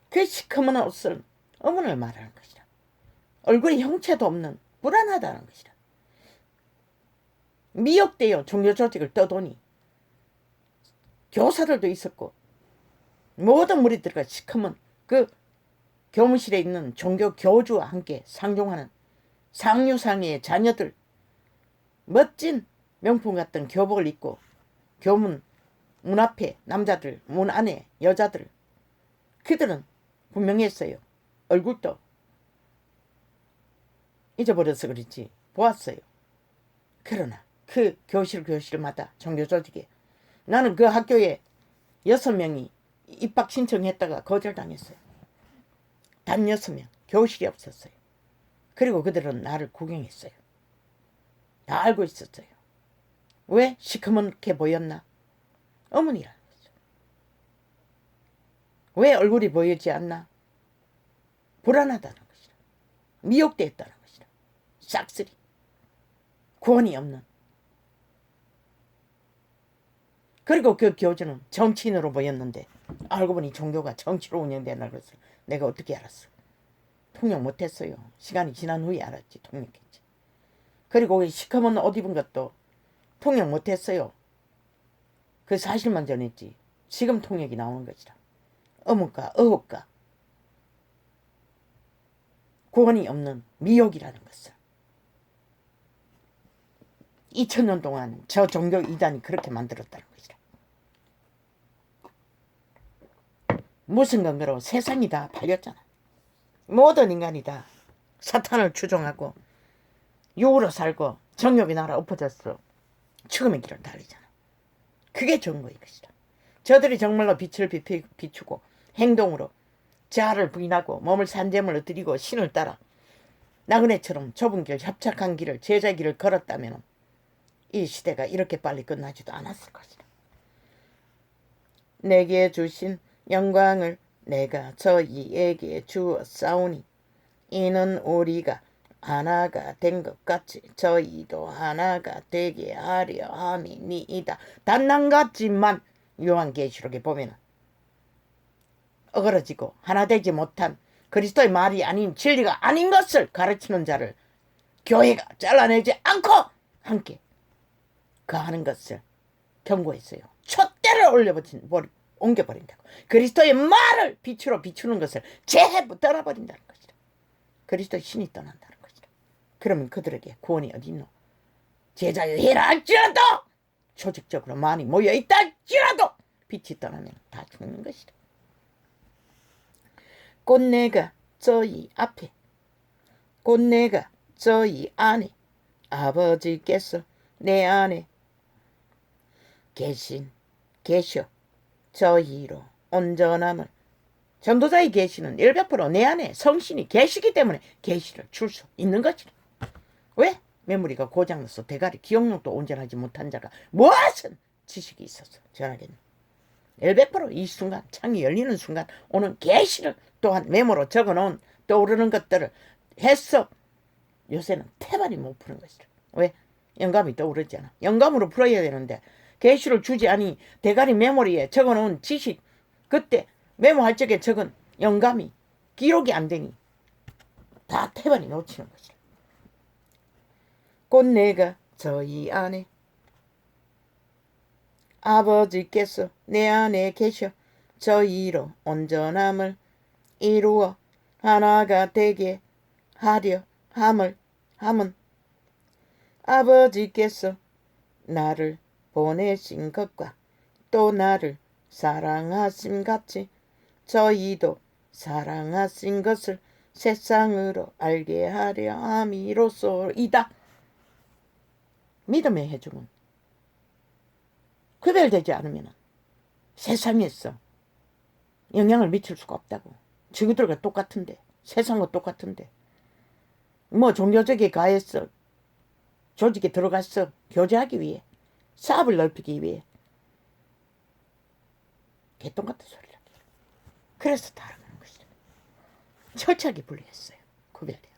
그 시커먼 옷을 어머니를 말하는 것이다. 얼굴에 형체도 없는 불안하다는 것이다. 미혹되어 종교 조직을 떠도니 교사들도 있었고 모든 무리들과 시커먼 그 교무실에 있는 종교 교주와 함께 상종하는 상류상의 자녀들, 멋진 명품 같은 교복을 입고 교문 문 앞에 남자들, 문 안에 여자들, 그들은 분명했어요. 얼굴도 잊어버려서 그렇지 보았어요. 그러나 그 교실마다 종교 조직에 나는 그 학교에 6명이 입학 신청했다가 거절당했어요. 단 6명. 교실이 없었어요. 그리고 그들은 나를 구경했어요. 다 알고 있었어요. 왜 시커멓게 보였나? 어머니라는 거죠. 왜 얼굴이 보이지 않나? 불안하다는 것이다. 미혹되었다는 것이다. 싹쓸이. 구원이 없는. 그리고 그 교주는 정치인으로 보였는데 알고 보니 종교가 정치로 운영되는 것을 내가 어떻게 알았어? 통역 못했어요. 시간이 지난 후에 알았지. 통역했지. 그리고 시커먼 옷 입은 것도 통역 못했어요. 그 사실만 전했지. 지금 통역이 나오는 것이라. 어묵과 어혹과 구원이 없는 미혹이라는 것을 2000년 동안 저 종교 이단이 그렇게 만들었다는 것이라. 무슨 근거로? 세상이 다 팔렸잖아. 모든 인간이 다 사탄을 추종하고 육으로 살고 정욕의 나라 엎어졌어. 죽음의 길을 달리잖아. 그게 정거인 것이다. 저들이 정말로 빛을 비추고 행동으로 자아를 부인하고 몸을 산재물로 드리고 신을 따라 나그네처럼 좁은 길, 협착한 길을, 제자 길을 걸었다면 이 시대가 이렇게 빨리 끝나지도 않았을 것이다. 내게 주신 영광을 내가 저희에게 주었사오니 이는 우리가 하나가 된 것 같이 저희도 하나가 되게 하려 함이니이다. 단난 같지만 요한계시록에 보면 어그러지고 하나 되지 못한 그리스도의 말이 아닌 진리가 아닌 것을 가르치는 자를 교회가 잘라내지 않고 함께 그하는 것을 경고했어요. 촛대를 옮겨버린다고. 그리스도의 말을 빛으로 비추는 것을 제해부 떠나버린다는 것이다. 그리스도의 신이 떠난다는 것이다. 그러면 그들에게 구원이 어디 있노? 제자여 해라 할지라도 조직적으로 많이 모여있다 할지라도 빛이 떠나면 다 죽는 것이다. 곧 내가 저희 앞에 곧 내가 저희 안에 아버지께서 내 안에 계셔 저희로 온전함을 전도자의 계시는 100% 내 안에 성신이 계시기 때문에 계시를 줄 수 있는 것이다. 왜? 메모리가 고장나서 대가리 기억력도 온전하지 못한 자가 무엇은 지식이 있어서 전하겠노. 100%이 순간 창이 열리는 순간 오는 계시를 또한 메모로 적어놓은 떠오르는 것들을 해서 요새는 태반이 못 푸는 것이다. 왜? 영감이 떠오르잖아. 영감으로 풀어야 되는데 계시를 주지 않니 대가리 메모리에 적어놓은 지식 그때 메모할 적에 적은 영감이 기록이 안 되니 다 태반이 놓치는 것이다. 곧 내가 저희 안에 아버지께서 내 안에 계셔 저희로 온전함을 이루어 하나가 되게 하려 함은 아버지께서 나를 보내신 것과 또 나를 사랑하심 같이 저희도 사랑하신 것을 세상으로 알게 하려 함이로소이다. 믿음의 해중은 구별되지 않으면 세상에서 영향을 미칠 수가 없다고. 지구들과 똑같은데 세상과 똑같은데 뭐 종교적에 가해서 조직에 들어가서 교제하기 위해 사업을 넓히기 위해 개똥 같은 소리를 하기. 그래서 다르는 것이다. 철저하게 분리했어요. 구별해요.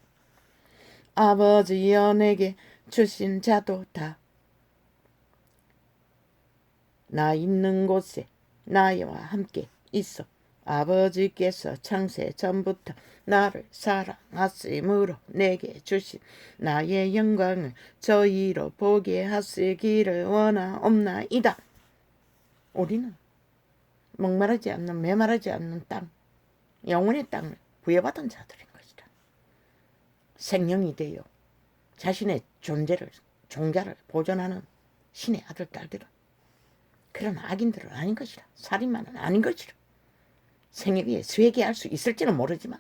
아버지여 내게 주신 자도 다 나 있는 곳에 나와 함께 있어 아버지께서 창세 전부터 나를 사랑하심으로 내게 주신 나의 영광을 저희로 보게 하시기를 원하옵나이다. 우리는 목마르지 않는 메마르지 않는 땅, 영혼의 땅을 부여받은 자들인 것이다. 생명이 되어 자신의 종자를 보존하는 신의 아들 딸들은 그런 악인들은 아닌 것이라. 살인마는 아닌 것이라. 생애비에 쇠개할 수 있을지는 모르지만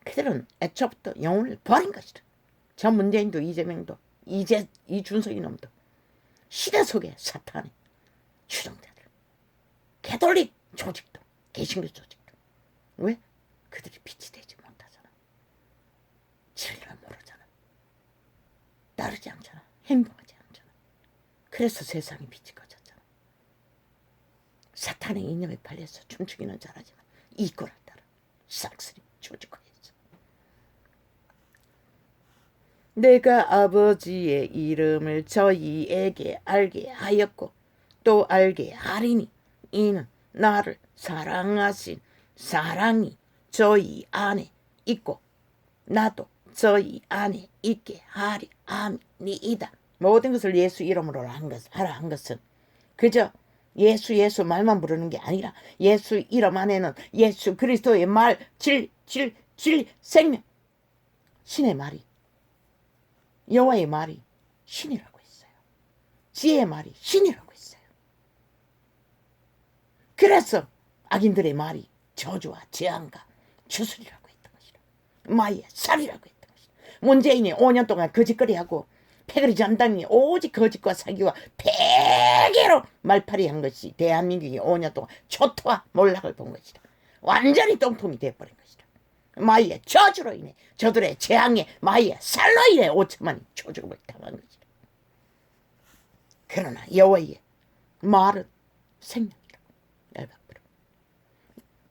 그들은 애초부터 영혼을 버린 것이다. 저 문재인도 이재명도 이준석이 놈도 시대 속에 사탄의 추종자들, 개돌릭 조직도 개신교 조직도 왜? 그들이 빛이 되지 못하잖아. 진리를 모르잖아. 따르지 않잖아. 행동하지 않잖아. 그래서 세상이 빛이 꺼졌잖아. 사탄의 이념에 팔려서 춤추기는 잘하지만 이꼴을 따라 싹쓸이 조직화했어. 내가 아버지의 이름을 저희에게 알게 하였고 또 알게 하리니 이는 나를 사랑하신 사랑이 저희 안에 있고 나도 저희 안에 있게 하리 아니이다. 모든 것을 예수 이름으로 하라 한 것은 그저 예수 말만 부르는 게 아니라 예수 이름 안에는 예수 그리스도의 말, 질, 생명, 신의 말이, 여호와의 말이 신이라고 했어요. 지혜의 말이 신이라고 했어요. 그래서 악인들의 말이 저주와 재앙과 주술이라고 했던 것이라. 마의 살이라고 했던 것이라. 문재인이 5년 동안 거짓거리하고 패거리 전당이 오직 거짓과 사기와 폐계로 말팔이 한 것이 대한민국이 5년 동안 초토화 몰락을 본 것이다. 완전히 똥통이 되어버린 것이다. 마이의 저주로 인해 저들의 재앙에 마이의 살로 인해 5천만이 초죽음을 당한 것이다. 그러나 여호와의 말은 생명이라고.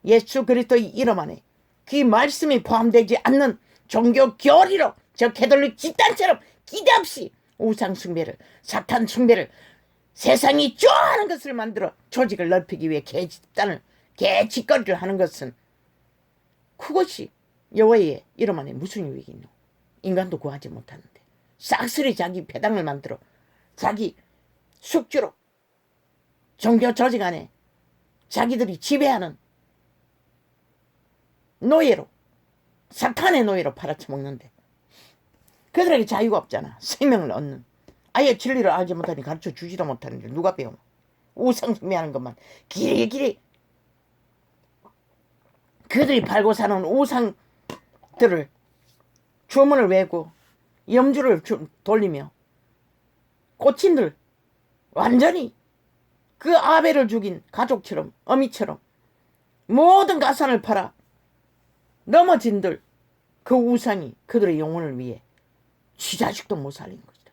예수 그리스도의 이름 안에 그 말씀이 포함되지 않는 종교 교리로 저 캐톨릭 집단처럼 기대 없이 우상 숭배를, 사탄 숭배를, 세상이 좋아하는 것을 만들어 조직을 넓히기 위해 개집단을, 개짓거리를 하는 것은 그것이 여호와의 이름 안에 무슨 유익이 있노? 인간도 구하지 못하는데 싹쓸이 자기 배당을 만들어 자기 숙주로 종교 조직 안에 자기들이 지배하는 노예로, 사탄의 노예로 팔아쳐먹는데 그들에게 자유가 없잖아. 생명을 얻는. 아예 진리를 알지 못하니 가르쳐 주지도 못하는데 누가 배워? 우상 숭배하는 것만 길이 그들이 팔고 사는 우상들을 주문을 외고 염주를 돌리며 꽃친들 완전히 그 아벨을 죽인 가족처럼 어미처럼 모든 가산을 팔아 넘어진들 그 우상이 그들의 영혼을 위해 쥐자식도 못 살린 것이다.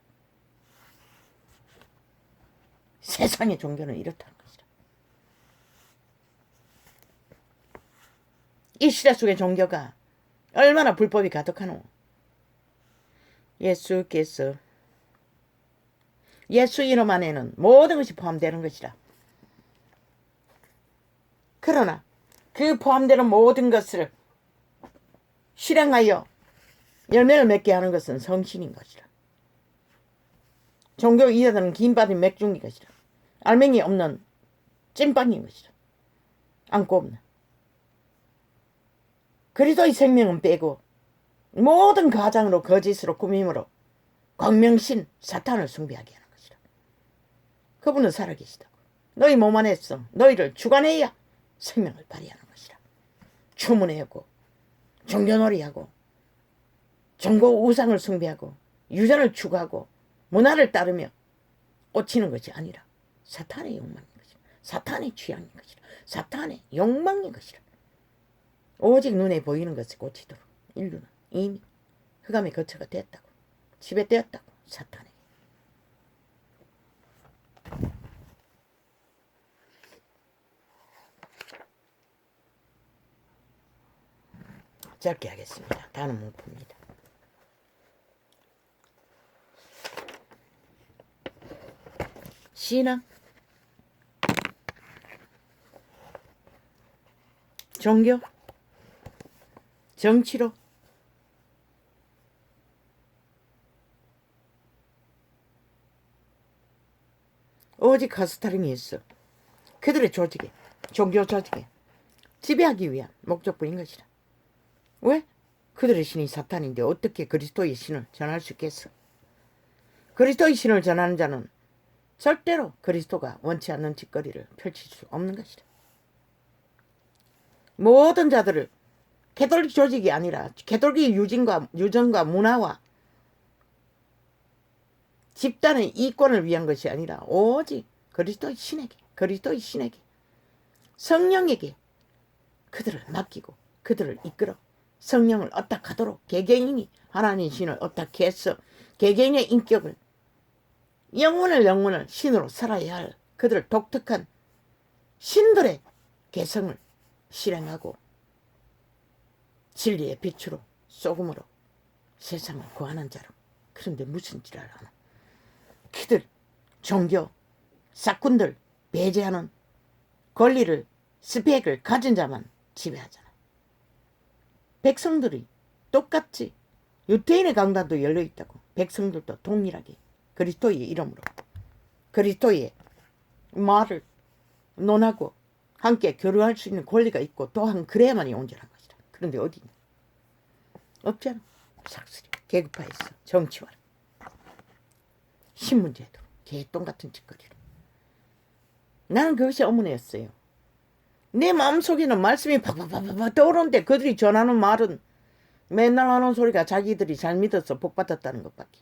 세상의 종교는 이렇다는 것이다. 이 시대 속의 종교가 얼마나 불법이 가득하노. 예수께서 예수 이름 안에는 모든 것이 포함되는 것이라. 그러나 그 포함되는 모든 것을 실행하여 열매를 맺게 하는 것은 성신인 것이라. 종교 이자들은 김밥인 맥중인 것이라. 알맹이 없는 찐빵인 것이라. 안고 없는. 그리스도의 생명은 빼고 모든 가장으로 거짓으로 꾸밈으로 광명신 사탄을 숭배하게 하는 것이라. 그분은 살아계시다고. 너희 몸 안에서 너희를 주관해야 생명을 발휘하는 것이라. 추문해하고 종교놀이하고 종교 우상을 숭배하고 유전을 추구하고 문화를 따르며 꽂히는 것이 아니라 사탄의 욕망인 것이라. 사탄의 취향인 것이라. 사탄의 욕망인 것이라. 오직 눈에 보이는 것에 꽂히도록 인류는 이미 흑암의 거처가 되었다고. 지배되었다고. 사탄에게. 짧게 하겠습니다. 다는 못 풉니다. 신앙, 종교, 정치로 오직 가스타링이 있어. 그들의 조직에, 종교 조직에 지배하기 위한 목적뿐인 것이라. 왜? 그들의 신이 사탄인데 어떻게 그리스도의 신을 전할 수 있겠어? 그리스도의 신을 전하는 자는 절대로 그리스도가 원치 않는 짓거리를 펼칠 수 없는 것이다. 모든 자들을 캐톨릭 조직이 아니라 캐톨릭 유전과 문화와 집단의 이권을 위한 것이 아니라 오직 그리스도의 신에게 성령에게 그들을 맡기고 그들을 이끌어 성령을 어떻게하도록 개개인이 하나님 신을 어떻게 해서 개개인의 인격을 영혼을 신으로 살아야 할 그들 독특한 신들의 개성을 실행하고 진리의 빛으로 소금으로 세상을 구하는 자로. 그런데 무슨 지랄 하나. 그들 종교 사꾼들 배제하는 권리를 스펙을 가진 자만 지배하잖아. 백성들이 똑같이 유대인의 강단도 열려있다고. 백성들도 동일하게 그리스도의 이름으로 그리스도의 말을 논하고 함께 교류할 수 있는 권리가 있고 또한 그래야만이 온전한 것이다. 그런데 어디 있냐? 없잖아. 삭슬이 계급화했어. 정치화, 신문제도, 개똥 같은 짓거리를. 나는 그것이 어머니였어요. 내 마음속에는 말씀이 팍팍팍팍 떠오르는데 그들이 전하는 말은 맨날 하는 소리가 자기들이 잘 믿어서 복받았다는 것밖에.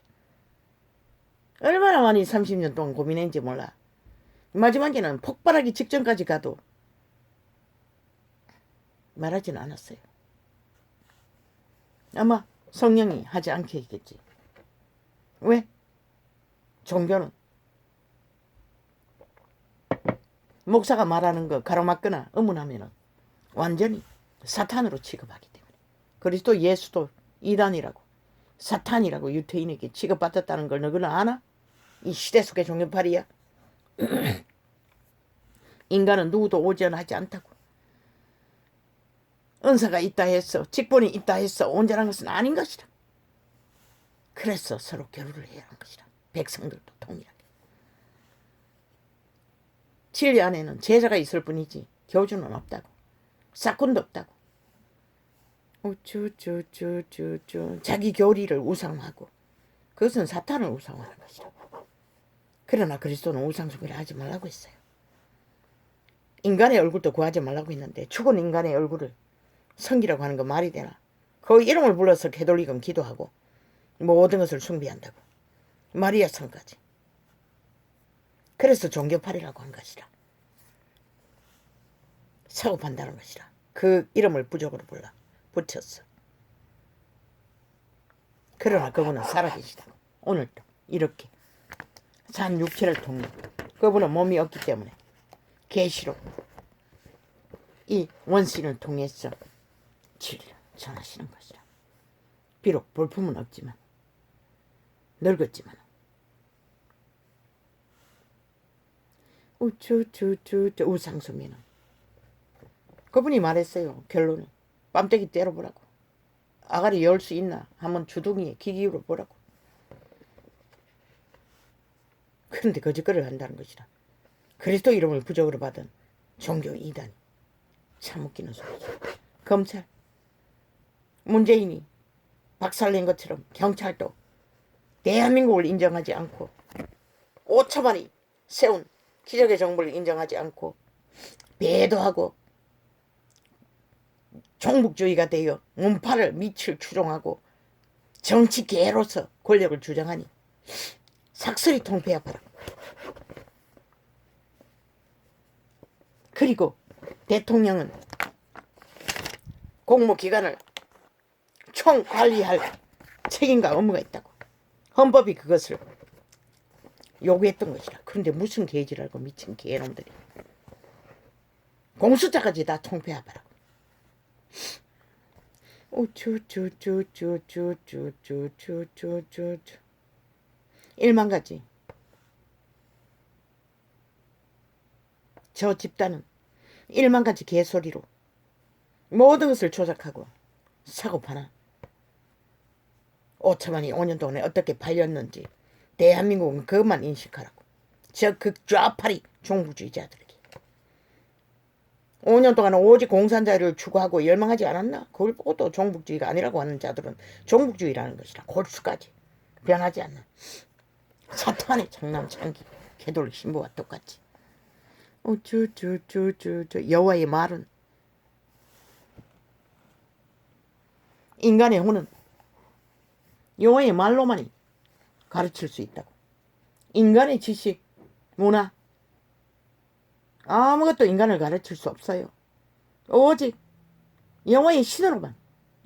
얼마나 많이 30년 동안 고민했는지 몰라. 마지막에는 폭발하기 직전까지 가도 말하지는 않았어요. 아마 성령이 하지 않게 했겠지. 왜? 종교는 목사가 말하는 거 가로막거나 의문하면 완전히 사탄으로 취급하기 때문에. 그리스도 예수도 이단이라고 사탄이라고 유태인에게 취급받았다는 걸 너희는 아나? 이 시대 속의 종교팔이야. 인간은 누구도 오전하지 않다고. 은사가 있다 해서 직분이 있다 해서 온전한 것은 아닌 것이다. 그래서 서로 교류를 해야 하는 것이다. 백성들도 동일하게. 진리 안에는 제자가 있을 뿐이지 교주는 없다고. 사건도 없다고. 우쭈쭈쭈쭈쭈 자기 교리를 우상하고 그것은 사탄을 우상하는 것이다. 그러나 그리스도는 우상숭배를 하지 말라고 했어요. 인간의 얼굴도 구하지 말라고 했는데 죽은 인간의 얼굴을 성기라고 하는 거 말이 되나? 그 이름을 불러서 개돌리금 기도하고 모든 것을 숭배한다고. 마리아 성까지. 그래서 종교팔이라고 한 것이라. 사고 판다는 것이라. 그 이름을 부적으로 불러 붙였어. 그러나 그분은 살아계시다. 오늘도 이렇게 산 육체를 통해 그분은 몸이 없기 때문에 계시로 이 원신을 통해서 진리를 전하시는 것이라. 비록 볼품은 없지만 늙었지만 우쭈쭈쭈쭈 우상숭배는 그분이 말했어요. 결론은 뺨때기 때려보라고. 아가리 열 수 있나 한번 주둥이에 귀 기울여 보라고. 그런데 거짓거리를 한다는 것이라. 그리스도 이름을 부적으로 받은 종교 이단이 참 웃기는 소리죠. 검찰 문재인이 박살낸 것처럼 경찰도 대한민국을 인정하지 않고 5천만이 세운 기적의 정부를 인정하지 않고 배도하고 종북주의가 되어 문파를 밑을 추종하고 정치개로서 권력을 주장하니 삭슬이 통폐합하라. 그리고 대통령은 공무기관을 총관리할 책임과 의무가 있다고. 헌법이 그것을 요구했던 것이라. 그런데 무슨 개지라고 미친 개놈들이. 공수처까지 다 통폐합하라고. 우쭈쭈쭈쭈쭈쭈쭈쭈쭈쭈 1만 가지. 저 집단은 1만 가지 개소리로 모든 것을 조작하고 사고 파나. 5천만이 5년 동안에 어떻게 팔렸는지 대한민국은 그것만 인식하라고. 저 극좌파리 종북주의자들에게 5년 동안 오직 공산자를 추구하고 열망하지 않았나? 그걸 보고 또 종북주의가 아니라고 하는 자들은 종북주의라는 것이라. 골수까지 변하지 않는 사탄의 장남 창기 개돌 신부와 똑같이. 여호와의 말은 인간의 혼은 여호와의 말로만이 가르칠 수 있다고. 인간의 지식, 문화 아무것도 인간을 가르칠 수 없어요. 오직 여호와의 신으로만,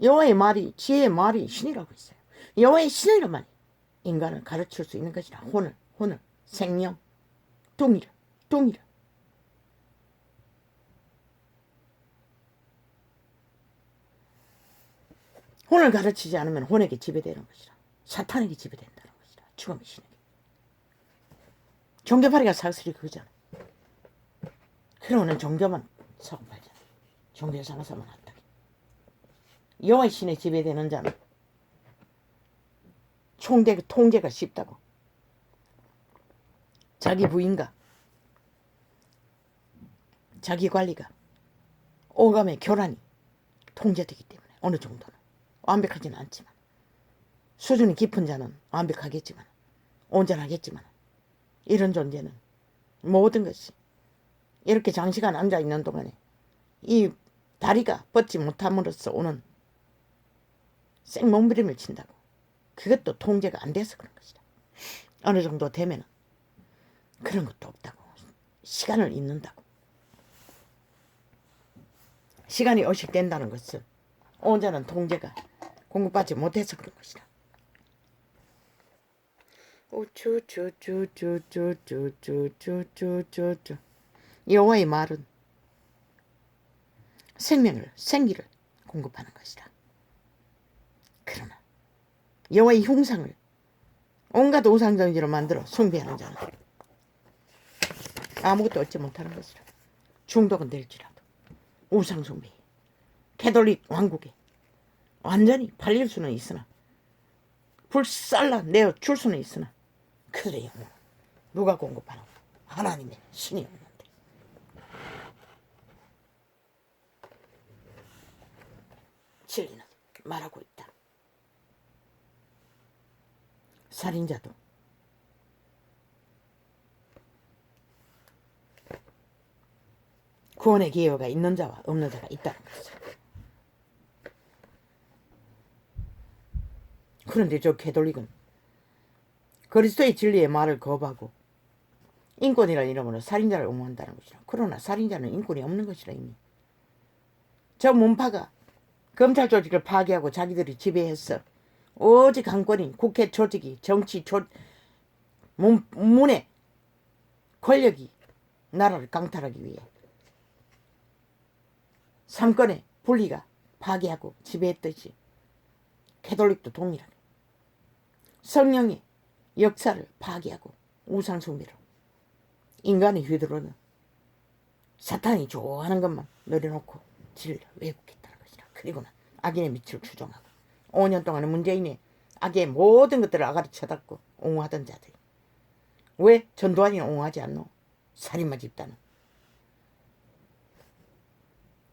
여호와의 말이, 지혜의 말이 신이라고 있어요. 여호와의 신으로만 인간을 가르칠 수 있는 것이라. 혼을, 생명, 동일을. 혼을 가르치지 않으면 혼에게 지배되는 것이라. 사탄에게 지배된다는 것이라. 죽음의 신에게. 종교팔이가 사슬이 그거잖아. 그러면 종교만 사고 팔잖아. 종교 상사만 한다. 여호와의 신에 지배되는 자는 통제가 쉽다고. 자기 부인과 자기 관리가 오감의 교란이 통제되기 때문에 어느 정도는 완벽하지는 않지만 수준이 깊은 자는 완벽하겠지만 온전하겠지만 이런 존재는 모든 것이 이렇게 장시간 앉아있는 동안에 이 다리가 뻗지 못함으로써 오는 생몸부림을 친다고. 그것도 통제가 안 돼서 그런 것이다. 어느 정도 되면 그런 것도 없다고. 시간을 잊는다고. 시간이 의식된다는 것은 온전한 통제가 공급받지 못해서 그런 것이다. 우쭈쭈쭈쭈쭈쭈쭈쭈쭈. 여호와의 말은 생기를 공급하는 것이다. 그러나 여호와의 흉상을 온갖 우상정지로 만들어 숭배하는 자는 아무것도 얻지 못하는 것이라. 중독은 될지라도 우상숭배 캐톨릭 왕국에 완전히 팔릴 수는 있으나 불살라 내어 줄 수는 있으나 그들의 영혼은 누가 공급하는 거야? 하나님의 신이 없는데. 진리는 말하고 있다. 살인자도 구원의 기회가 있는 자와 없는 자가 있다는 것이죠. 그런데 저 캐톨릭은 그리스도의 진리의 말을 거부하고 인권이라는 이름으로 살인자를 옹호한다는 것이라. 그러나 살인자는 인권이 없는 것이라. 이미 저 문파가 검찰 조직을 파괴하고 자기들이 지배했어. 오직 한 권인 국회 조직이 정치 문의 권력이 나라를 강탈하기 위해 삼권의 분리가 파괴하고 지배했듯이 캐톨릭도 동일하게 성령의 역사를 파괴하고 우상숭배로 인간의 휘두르는 사탄이 좋아하는 것만 내려놓고 진리를 왜곡했다는 것이라. 그리고는 악인의 밑을 추종하고 5년 동안의 문재인의 악의 모든 것들을 아가리 쳐닫고 옹호하던 자들이 왜 전두환이는 옹호하지 않노? 살인마 집단은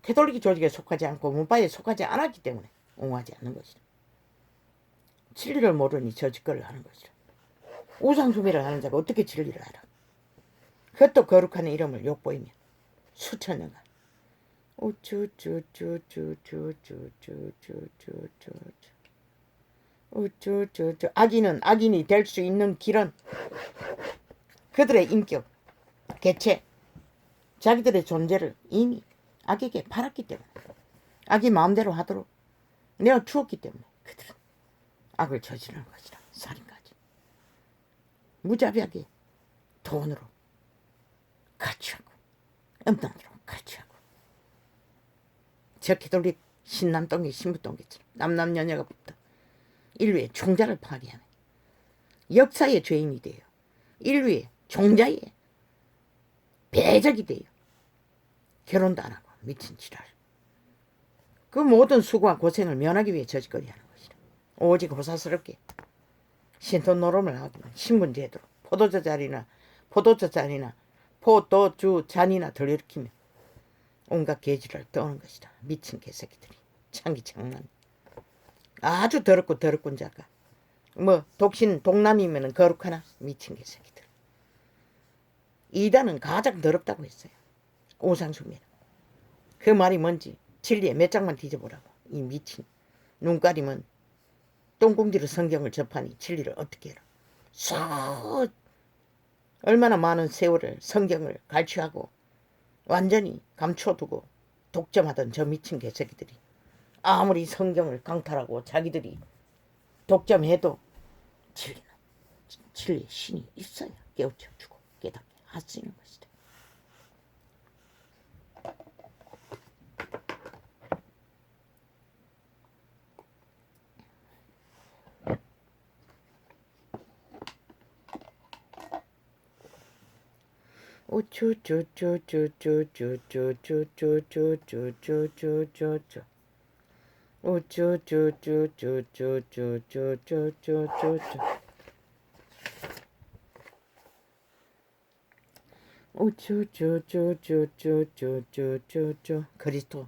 캐톨릭 조직에 속하지 않고 문파에 속하지 않았기 때문에 옹호하지 않는 것이다. 진리를 모르니 저 짓거리를 하는 것이다. 우상숭배를 하는 자가 어떻게 진리를 알아? 그것도 거룩한 이름을 욕보이며 수천 년간 우쭈쭈쭈쭈쭈쭈쭈쭈쭈쭈쭈쭈. 악인이 될 수 있는 길은 그들의 인격, 개체, 자기들의 존재를 이미 악에게 팔았기 때문에 악이 마음대로 하도록 내어주었기 때문에 그들은 악을 저지르는 것이다. 살인까지 무자비하게 돈으로 가치하고 음란으로 가치하고 저 캐톨릭 신남동계 신부동계처럼 남남녀녀가 붙어 인류의 종자를 파괴하는 역사의 죄인이 돼요. 인류의 종자의 배적이 돼요. 결혼도 안 하고 미친 지랄. 그 모든 수고와 고생을 면하기 위해 저짓거리 하는 것이다. 오직 호사스럽게 신돈 노름을 하고 신분 제도로 포도주 잔이나 포도주 잔이나 들이키며 온갖 계지를 떠는 것이다. 미친 개새끼들이 창기 장난. 아주 더럽군 자가 뭐 독신 동남이면은 거룩하나 미친 개새끼들. 이단은 가장 더럽다고 했어요. 우상숭배는. 그 말이 뭔지 진리에 몇 장만 뒤져보라고. 이 미친 눈가리면 똥공지로 성경을 접하니 진리를 어떻게 해라. 얼마나 많은 세월을 성경을 갈취하고 완전히 감춰두고 독점하던 저 미친 개새끼들이 아무리 성경을 강탈하고 자기들이 독점해도 진리의 신이 있어야 깨우쳐주고 깨닫게 할 수 있는 것이다. 우쭈쭈쭈쭈쭈쭈쭈쭈쭈쭈쭈쭈쭈쭈쭈 우쭈쭈쭈쭈쭈쭈쭈쭈쭈쭈쭈 우쭈쭈쭈쭈쭈쭈쭈쭈쭈 그리스도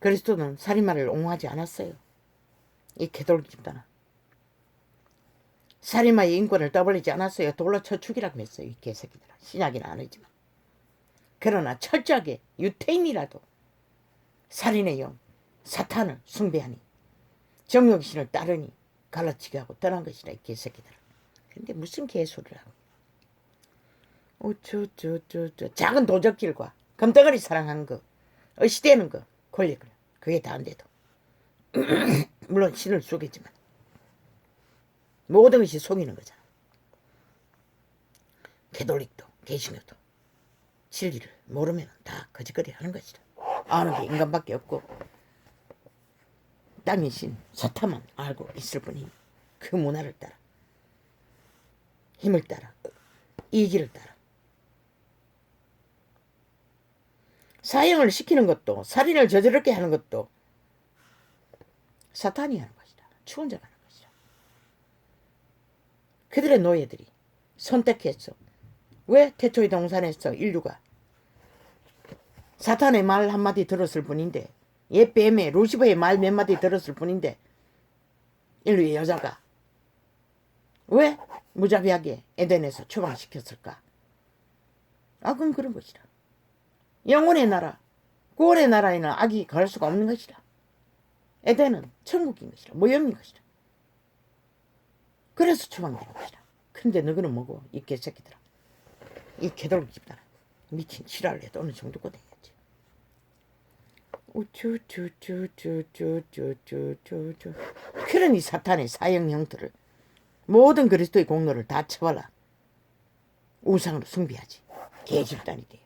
그리스도는 살인마를 옹호하지 않았어요. 이 개돌기 집단은 살인마의 인권을 떠벌리지 않았어요. 돌로 쳐 죽이라고 했어요. 이 개새끼들아. 신약이는 아니지만. 그러나 철저하게 유태인이라도 살인의 영 사탄을 숭배하니 정욕신을 따르니 갈라치게 하고 떠난 것이다. 이 개새끼들아. 근데 무슨 개소리를 하고. 우쭈쭈쭈쭈 작은 도적질과 금덩어리 사랑한 거 어시대는 거 권력을 그게 다인데도 물론 신을 속였지만 모든 것이 속이는 거잖아. 개돌릭도 개신교도 진리를 모르면 다 거짓거리 하는 것이다. 아는 게 인간밖에 없고 땅의 신 사탄만 알고 있을 뿐이니 그 문화를 따라 힘을 따라 이기를 따라 사형을 시키는 것도 살인을 저지르게 하는 것도 사탄이 하는 것이다. 추원자가 하는 것이다. 그들의 노예들이 선택했어. 왜 태초의 동산에서 인류가 사탄의 말 한마디 들었을 뿐인데 옛 뱀의 루시퍼의 말 몇 마디 들었을 뿐인데 인류의 여자가 왜 무자비하게 에덴에서 추방시켰을까? 악은 그런 것이다. 영혼의 나라, 구원의 나라에는 악이 갈 수가 없는 것이다. 에덴은 천국인 것이다. 모형인 것이다. 그래서 추방된 것이다. 근데 너희는 뭐고 이 개새끼들아. 이 개돌기 집단아. 미친 지랄을 해도 어느 정도가 돼야지. 우쭈쭈쭈쭈쭈쭈쭈쭈 그러니 사탄의 사형 형태를 모든 그리스도의 공로를 다 쳐발라 우상으로 숭배하지. 개집단이 돼요.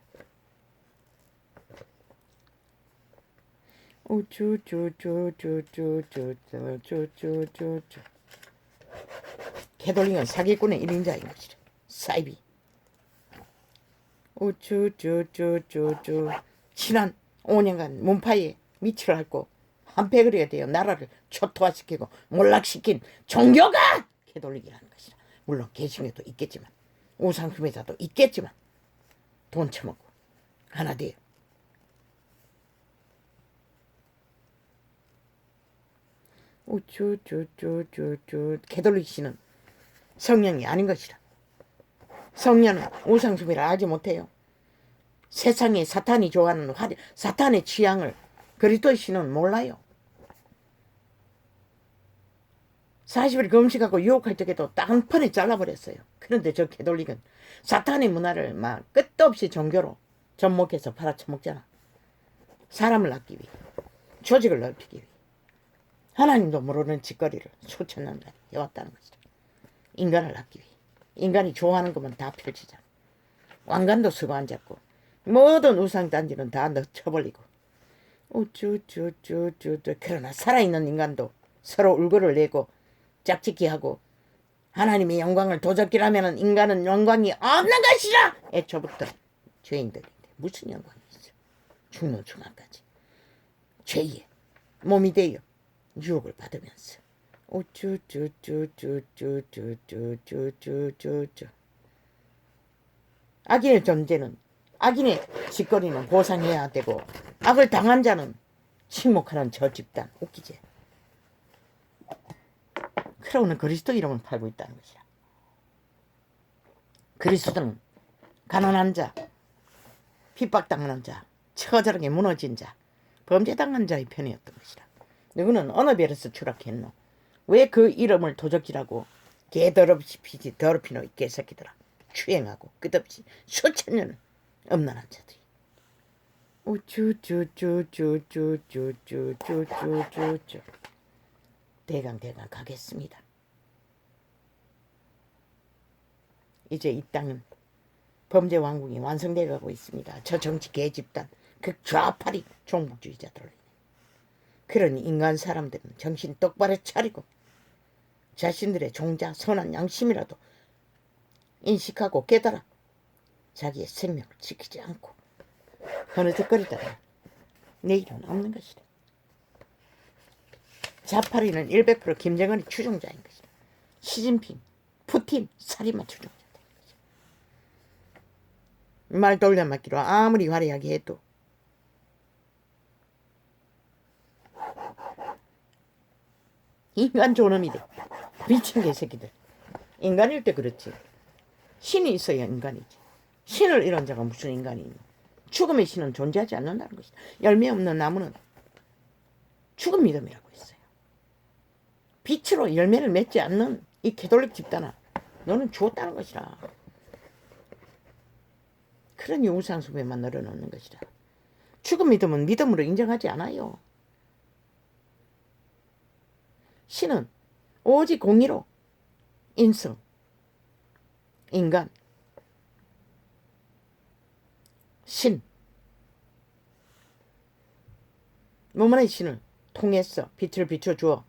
우쭈쭈쭈쭈쭈쭈쭈쭈쭈쭈 개돌링은 사기꾼의 1인자인 것이다. 사이비. 우쭈쭈쭈쭈쭈 지난 5년간 문파에 미치를 앓고 한패거리가 되어 나라를 초토화시키고 몰락시킨 종교가 개돌리기라는 것이다. 물론 개신교도 있겠지만 우상숭배자도 있겠지만 돈 처먹고 하나 돼요. 우쭈쭈쭈쭈쭈 개돌리기 씨는 성령이 아닌 것이다. 성령은 우상숭배를 알지 못해요. 세상에 사탄이 좋아하는 사탄의 취향을 그리스도의 신은 몰라요. 40일 금식하고 유혹할 적에도 딱 한 번에 잘라버렸어요. 그런데 저 개돌릭은 사탄의 문화를 막 끝도 없이 종교로 접목해서 팔아쳐먹잖아. 사람을 낳기 위해 조직을 넓히기 위해 하나님도 모르는 짓거리를 수천 년 해왔다는 것이다. 인간을 낳기 위해 인간이 좋아하는 것만 다 펼치자. 왕관도 쓰고 앉았고 모든 우상단지는 다 넣쳐버리고 우쭈쭈쭈쭈 그러나 살아있는 인간도 서로 울고를 내고 짝짓기 하고 하나님의 영광을 도적질하면 인간은 영광이 없는 것이라. 애초부터 죄인들인데 무슨 영광이 있어. 죽는 순간까지 죄의 몸이 되어 유혹을 받으면서 우쭈쭈쭈쭈쭈쭈쭈쭈쭈쭈 악인의 존재는 악인의 짓거리는 보상해야 되고 악을 당한 자는 침묵하는 저 집단. 웃기지? 그러고는 그리스도 이름을 팔고 있다는 것이야. 그리스도는 가난한 자, 핍박당하는 자, 처절하게 무너진 자, 범죄당한 자의 편이었던 것이다. 너희는 어느 별에서 추락했노? 왜 그 이름을 도적질하고 개더럽히지 더럽히노 이 개새끼들아. 추행하고 끝없이 수천 년을 엄난한 자들이. 우쭈쭈쭈쭈쭈쭈쭈쭈쭈쭈 대강 가겠습니다. 이제 이 땅은 범죄 왕국이 완성되어 가고 있습니다. 저 정치 개집단 극좌파리 종북주의자들. 그러니 인간 사람들은 정신 똑바로 차리고 자신들의 종자 선한 양심이라도 인식하고 깨달아 자기의 생명을 지키지 않고 흐느적거리다가 내일은 없는 것이다. 자파리는 100% 김정은이 추종자인 것이다. 시진핑, 푸틴, 살인마 추종자다. 말 돌려막기로 아무리 화려하게 해도 인간 존엄이 돼. 미친 개새끼들. 인간일 때 그렇지. 신이 있어야 인간이지. 신을 잃은 자가 무슨 인간이 있냐. 죽음의 신은 존재하지 않는다는 것이다. 열매 없는 나무는 죽은 믿음이라고 했어요. 빛으로 열매를 맺지 않는 이 캐톨릭 집단아, 너는 죽었다는 것이라. 그러니 우상숭배만 늘어놓는 것이라. 죽은 믿음은 믿음으로 인정하지 않아요. 신은 오직 공의로 인성, 인간, 신, 몸 안의 신을 통해서 빛을 비춰주어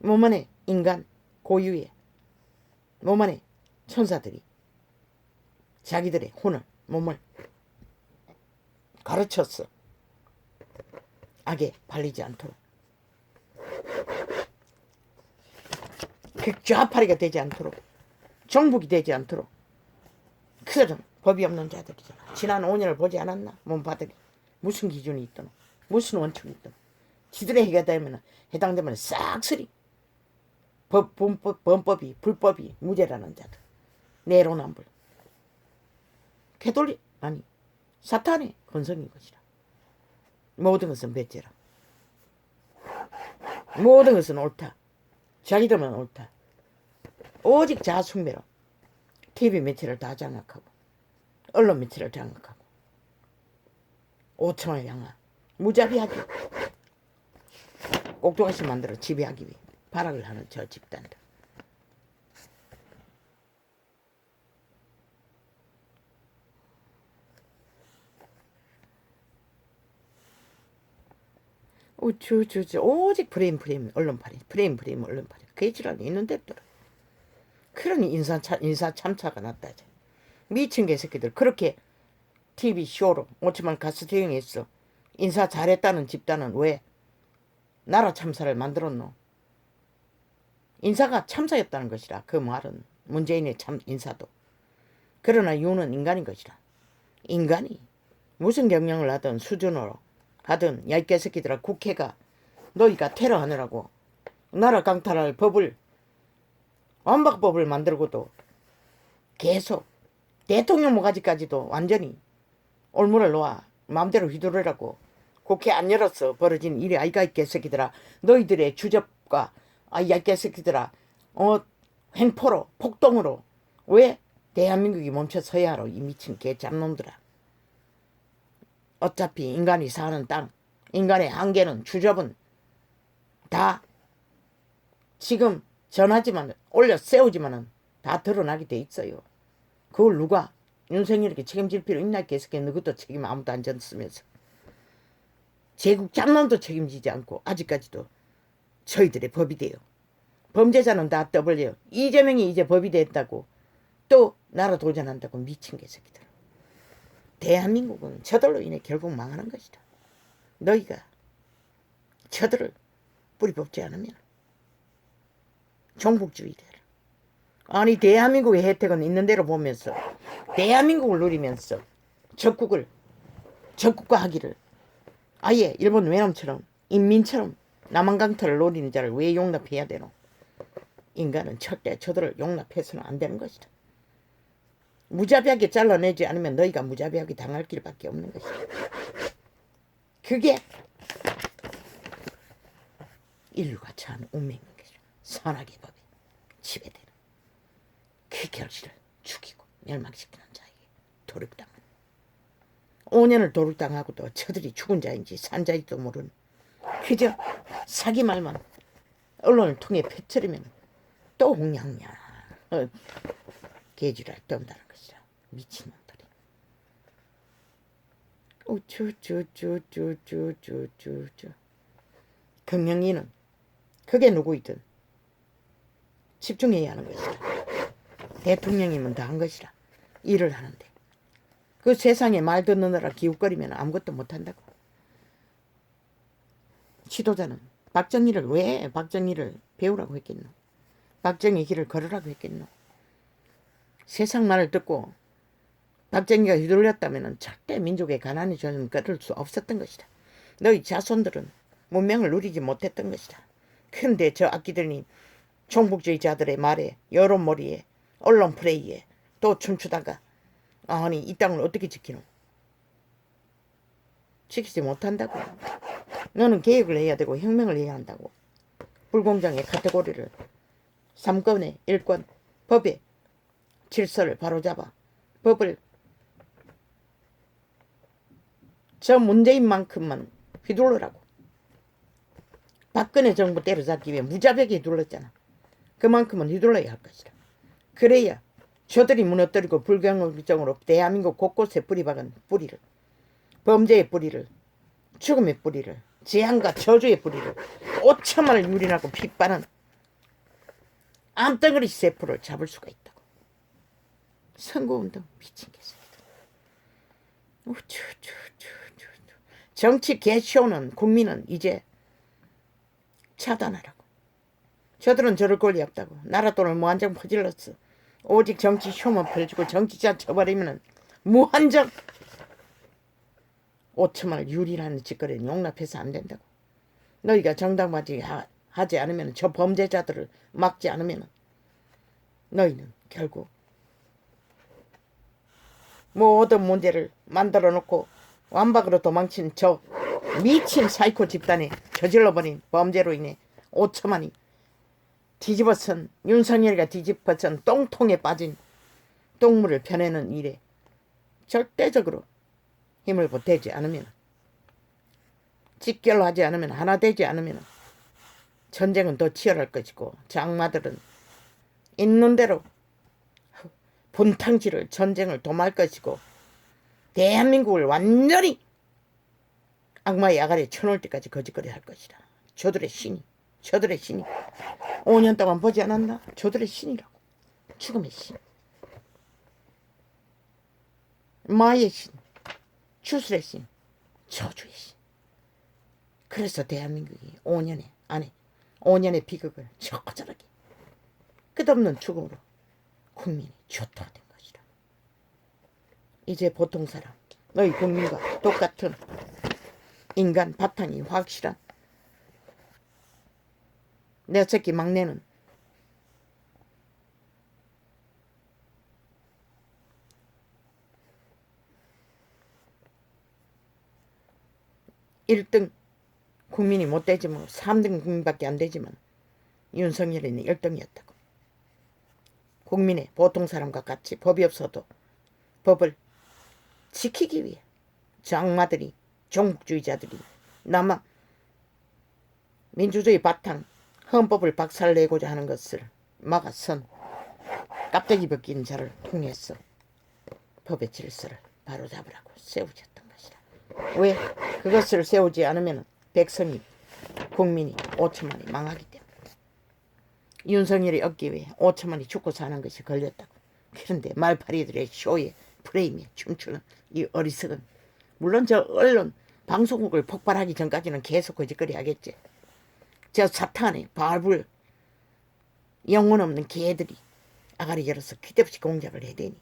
몸 안의 인간 고유의 몸 안의 천사들이 자기들의 혼을 몸을 가르쳤어. 악에 발리지 않도록, 좌파리가 되지 않도록, 정복이 되지 않도록. 그들은 법이 없는 자들이잖아. 지난 5년을 보지 않았나? 몸파들이 무슨 기준이 있더노? 무슨 원칙이 있더노? 지들의 해가 되면 해당되면 싹쓸이 범법이 불법이 무죄라는 자들. 내로남불. 캐톨릭 아니 사탄의 건성인 것이라. 모든 것은 배째라. 모든 것은 옳다. 자기들만 옳다. 오직 자아숭배로 TV 매체를 다 장악하고 언론 매체를 장악하고 5천을 향한 무자비하게 꼭두가시 만들어 지배하기 위해 발악을 하는 저 집단들. 오직 프레임 언론팔이 프레임 언론팔이 그게 지랄이 있는데 또 그러니 인사 참차가 났다. 미친 개새끼들 그렇게 TV 쇼로 5천만 가스팅했어. 인사 잘했다는 집단은 왜 나라 참사를 만들었노? 인사가 참사였다는 것이라. 그 말은 문재인의 참 인사도. 그러나 이유는 인간인 것이라. 인간이 무슨 경영을 하든 수준으로 하든 야 이 개새끼들아, 국회가 너희가 테러하느라고 나라 강탈할 법을 완박법을 만들고도 계속 대통령 모가지까지도 완전히 올무를 놓아 마음대로 휘두르라고 국회 안 열었어. 벌어진 일이 아이가 이 개새끼들아. 너희들의 주접과 아이 개새끼들아 횡포로 폭동으로 왜 대한민국이 멈춰 서야 하러 이 미친 개잡놈들아. 어차피 인간이 사는 땅, 인간의 한계는 주접은 다 지금 전하지만 올려 세우지만은 다 드러나게 돼 있어요. 그걸 누가 윤석열에게 책임질 필요 있나? 계속해 너것도 책임 아무도 안 졌으면서 제국 장난도 책임지지 않고 아직까지도 저희들의 법이 돼요. 범죄자는 다 떠벌려요. 이재명이 이제 법이 됐다고 또 나라 도전한다고 미친 개새끼들. 대한민국은 저들로 인해 결국 망하는 것이다. 너희가 저들을 뿌리 뽑지 않으면 종북주의를 아니 대한민국의 혜택은 있는 대로 보면서 대한민국을 누리면서 적국과 하기를 아예 일본 외놈처럼 인민처럼 남한 강탈을 노리는 자를 왜 용납해야 되노? 인간은 절대 저들을 용납해서는 안 되는 것이다. 무자비하게 잘라내지 않으면 너희가 무자비하게 당할 길밖에 없는 것이다. 그게 인류가 처한 운명인 것이다. 선악의 법에 지배되는 그 결실을 죽이고 멸망시키는 자에게 도륙당은 5년을 도륙당하고도 저들이 죽은 자인지 산 자인지도 모르는 그저 사기 말만 언론을 통해 퍼뜨리면 또 홍양냐 개지랄 떤다는 것이라. 미친놈들이. 우쭈쭈쭈쭈쭈쭈쭈. 금명이는 그게 누구이든 집중해야 하는 것이다. 대통령이면 다 한 것이라. 일을 하는데 그 세상에 말 듣느라 기웃거리면 아무것도 못한다고. 지도자는 박정희를 왜 박정희를 배우라고 했겠노? 박정희 길을 걸으라고 했겠노? 세상 말을 듣고 박정희가 휘둘렸다면 절대 민족의 가난이 좀 끊을 수 없었던 것이다. 너희 자손들은 문명을 누리지 못했던 것이다. 근데 저 악기들이 종북주의자들의 말에 여론몰이에 언론 플레이에 또 춤추다가 아니 이 땅을 어떻게 지키노? 지키지 못한다고. 너는 개혁을 해야 되고 혁명을 해야 한다고. 불공정의 카테고리를 3권의 1권 법의 질서를 바로잡아 법을 저 문재인만큼만 휘둘러라고. 박근혜 정부 때려잡기 위해 무자백에 휘둘렀잖아. 그만큼은 휘둘러야 할 것이다. 그래야 저들이 무너뜨리고 불경정으로 대한민국 곳곳에 뿌리박은 뿌리를, 범죄의 뿌리를, 죽음의 뿌리를, 재앙과 저주의 뿌리를 5천만을 유린하고 핏바는 암덩어리 세포를 잡을 수가 있다고. 선거운동 미친 개새끼들. 정치 개쇼는 국민은 이제 차단하라고. 저들은 저럴 권리 없다고. 나라 돈을 무한정 퍼질렀어. 오직 정치 쇼만 펼치고 정치자 쳐버리면 무한정 5천만을 유린하는 짓거리는 용납해서 안 된다고. 너희가 정당화지 하지 않으면 저 범죄자들을 막지 않으면 너희는 결국 모든 문제를 만들어 놓고 완박으로 도망친 저 미친 사이코 집단이 저질러버린 범죄로 인해 5천만이 뒤집어선 윤석열이가 뒤집어선 똥통에 빠진 똥물을 펴내는 일에 절대적으로 힘을 보태지 않으면, 직결하지 않으면, 하나 되지 않으면 전쟁은 더 치열할 것이고 장마들은 있는 대로 분탕질을 전쟁을 도말 것이고 대한민국을 완전히 악마의 아가리에 쳐놓을 때까지 거짓거리 할 것이다. 저들의 신이 5년 동안 보지 않았나? 저들의 신이라고. 죽음의 신, 마의 신, 주술의 신, 저주의 신. 그래서 대한민국이 5년의 비극을 저절하게 끝없는 죽음으로 국민이 초토화된 것이다. 이제 보통 사람, 너희 국민과 똑같은 인간 바탕이 확실한 내 새끼 막내는 (1등) 국민이 못 되지 뭐 3등 국민밖에 안 되지만 윤석열이는 1등이었다고. 국민의 보통 사람과 같이 법이 없어도 법을 지키기 위해 장마들이, 종북주의자들이 남아 민주주의 바탕 헌법을 박살내고자 하는 것을 막아선 깍대기 벗긴 자를 통해서 법의 질서를 바로잡으라고 세우셨던 것이다. 왜? 그것을 세우지 않으면 백성이, 국민이 5천만이 망하기 때문에. 윤석열이 얻기 위해 5천만이 죽고 사는 것이 걸렸다고. 그런데 말파리들의 쇼에 프레임에 춤추는 이 어리석은, 물론 저 언론 방송국을 폭발하기 전까지는 계속 거짓거리 하겠지. 저 사탄의 발불 영혼 없는 개들이 아가리 열어서 귀대없이 공작을 해대니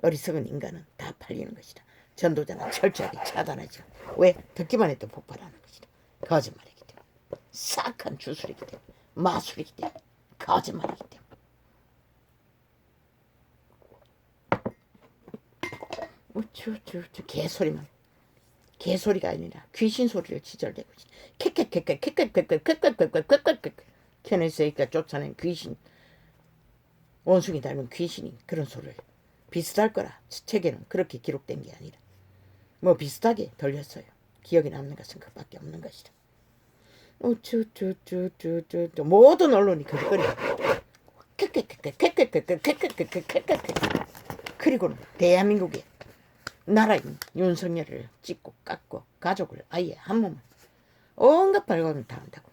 어리석은 인간은 다 팔리는 것이다. 전도자는 철저하게 차단하죠. 왜? 듣기만 해도 폭발하는 것이다. 거짓말이기 때문에. 사악한 주술이기 때문에. 마술이기 때문에. 거짓말이기 때문에. 개소리만. 개소리가 아니라 귀신 소리를 지절대고 있어. 캐네스에이가 쫓아낸 귀신, 원숭이 닮은 귀신이 그런 소리를. 비슷할 거라. 책에는 그렇게 기록된 게 아니라 뭐 비슷하게 들렸어요. 기억에 남는 것은 그밖에 없는 것이다. 모든 언론이 거짓거리. 그리고는 대한민국의 나라인 윤석열을 찍고 깎고 가족을 아예 한 몸을 온갖 발광을 다 한다고.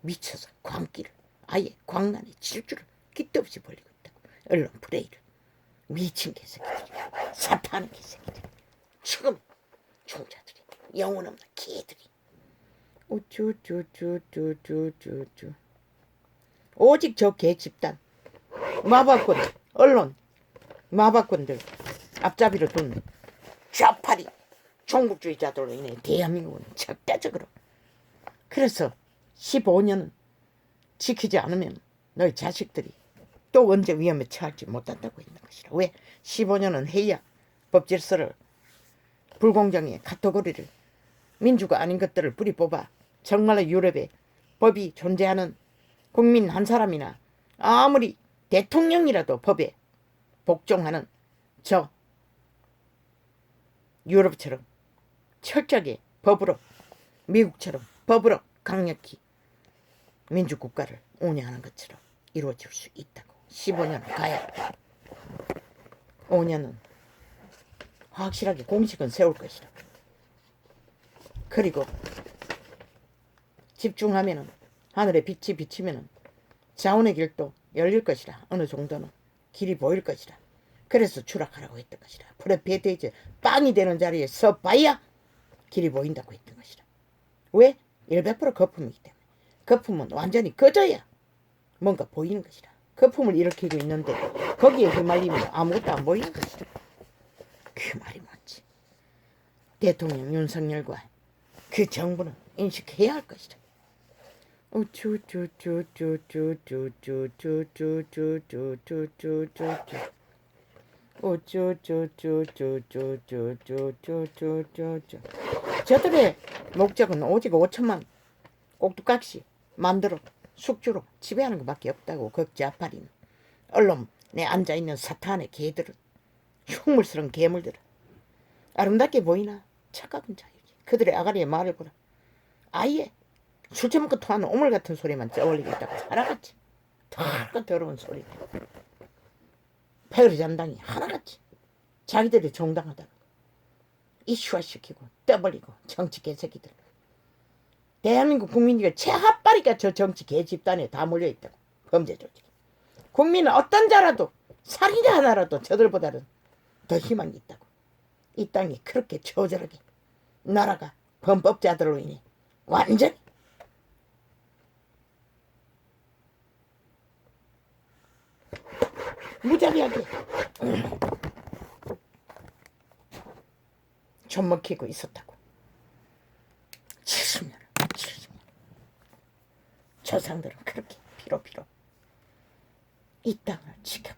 미쳐서 광기를 아예 광란의 질주를 깃도 없이 벌리고 있다고. 언론 플레이를. 미친 개새끼들이, 사탄의 개새끼들, 죽음 종자들이, 영혼 없는 개들이. 우쭈쭈쭈쭈쭈쭈쭈. 오직 저 개 집단, 마박꾼, 언론, 마박꾼들 앞잡이로 둔 좌파리 종북주의자들로 인해 대한민국은 절대적으로, 그래서 15년은 지키지 않으면 너희 자식들이 또 언제 위험에 처할지 못한다고 있는 것이라. 왜? 15년은 해야 법질서를, 불공정의 카테고리를, 민주가 아닌 것들을 뿌리 뽑아 정말로 유럽에 법이 존재하는 국민 한 사람이나 아무리 대통령이라도 법에 복종하는 저 유럽처럼 철저하게 법으로, 미국처럼 법으로 강력히 민주국가를 운영하는 것처럼 이루어질 수 있다고. 15년은 가야 5년은 확실하게 공식은 세울 것이다. 그리고 집중하면은, 하늘에 빛이 비치면은 자원의 길도 열릴 것이라. 어느 정도는 길이 보일 것이라. 그래서 추락하라고 했던 것이라. 프레페테이즈 빵이 되는 자리에 서봐야 길이 보인다고 했던 것이라. 왜? 100% 거품이기 때문에. 거품은 완전히 꺼져야 뭔가 보이는 것이라. 거품을 일으키고 있는데 거기에 휘말리면 아무것도 안 보이는 것이라. 그 말이 뭔지 대통령 윤석열과 그 정부는 인식해야 할 것이다. 저들의 목적은 오직 5천만 꼭두각시 만들어 숙주로 지배하는 것밖에 없다고. 극좌파리는, 언론에 앉아있는 사탄의 개들은, 흉물스러운 괴물들은 아름답게 보이나? 착각은 자유지. 그들의 아가리의 말을 보라. 아예 술 처먹고 토하는 오물 같은 소리만 떠올리고 있다고. 하나같이 더럽고 더러운 소리. 패거리 잔당이 하나같이 자기들이 정당하다고 이슈화시키고 떠벌리고. 정치 개새끼들. 대한민국 국민들이 채합바리가 저 정치 개집단에 다 몰려있다고. 범죄 조직. 국민은 어떤 자라도, 살인자 하나라도 저들보다는 더 희망이 있다고. 이 땅이 그렇게 처절하게 나라가 범법자들로 인해 완전히 무자비하게 좀먹히고 있었다고. 70년 조상들은 그렇게 피로 이 땅을 지켜왔다고.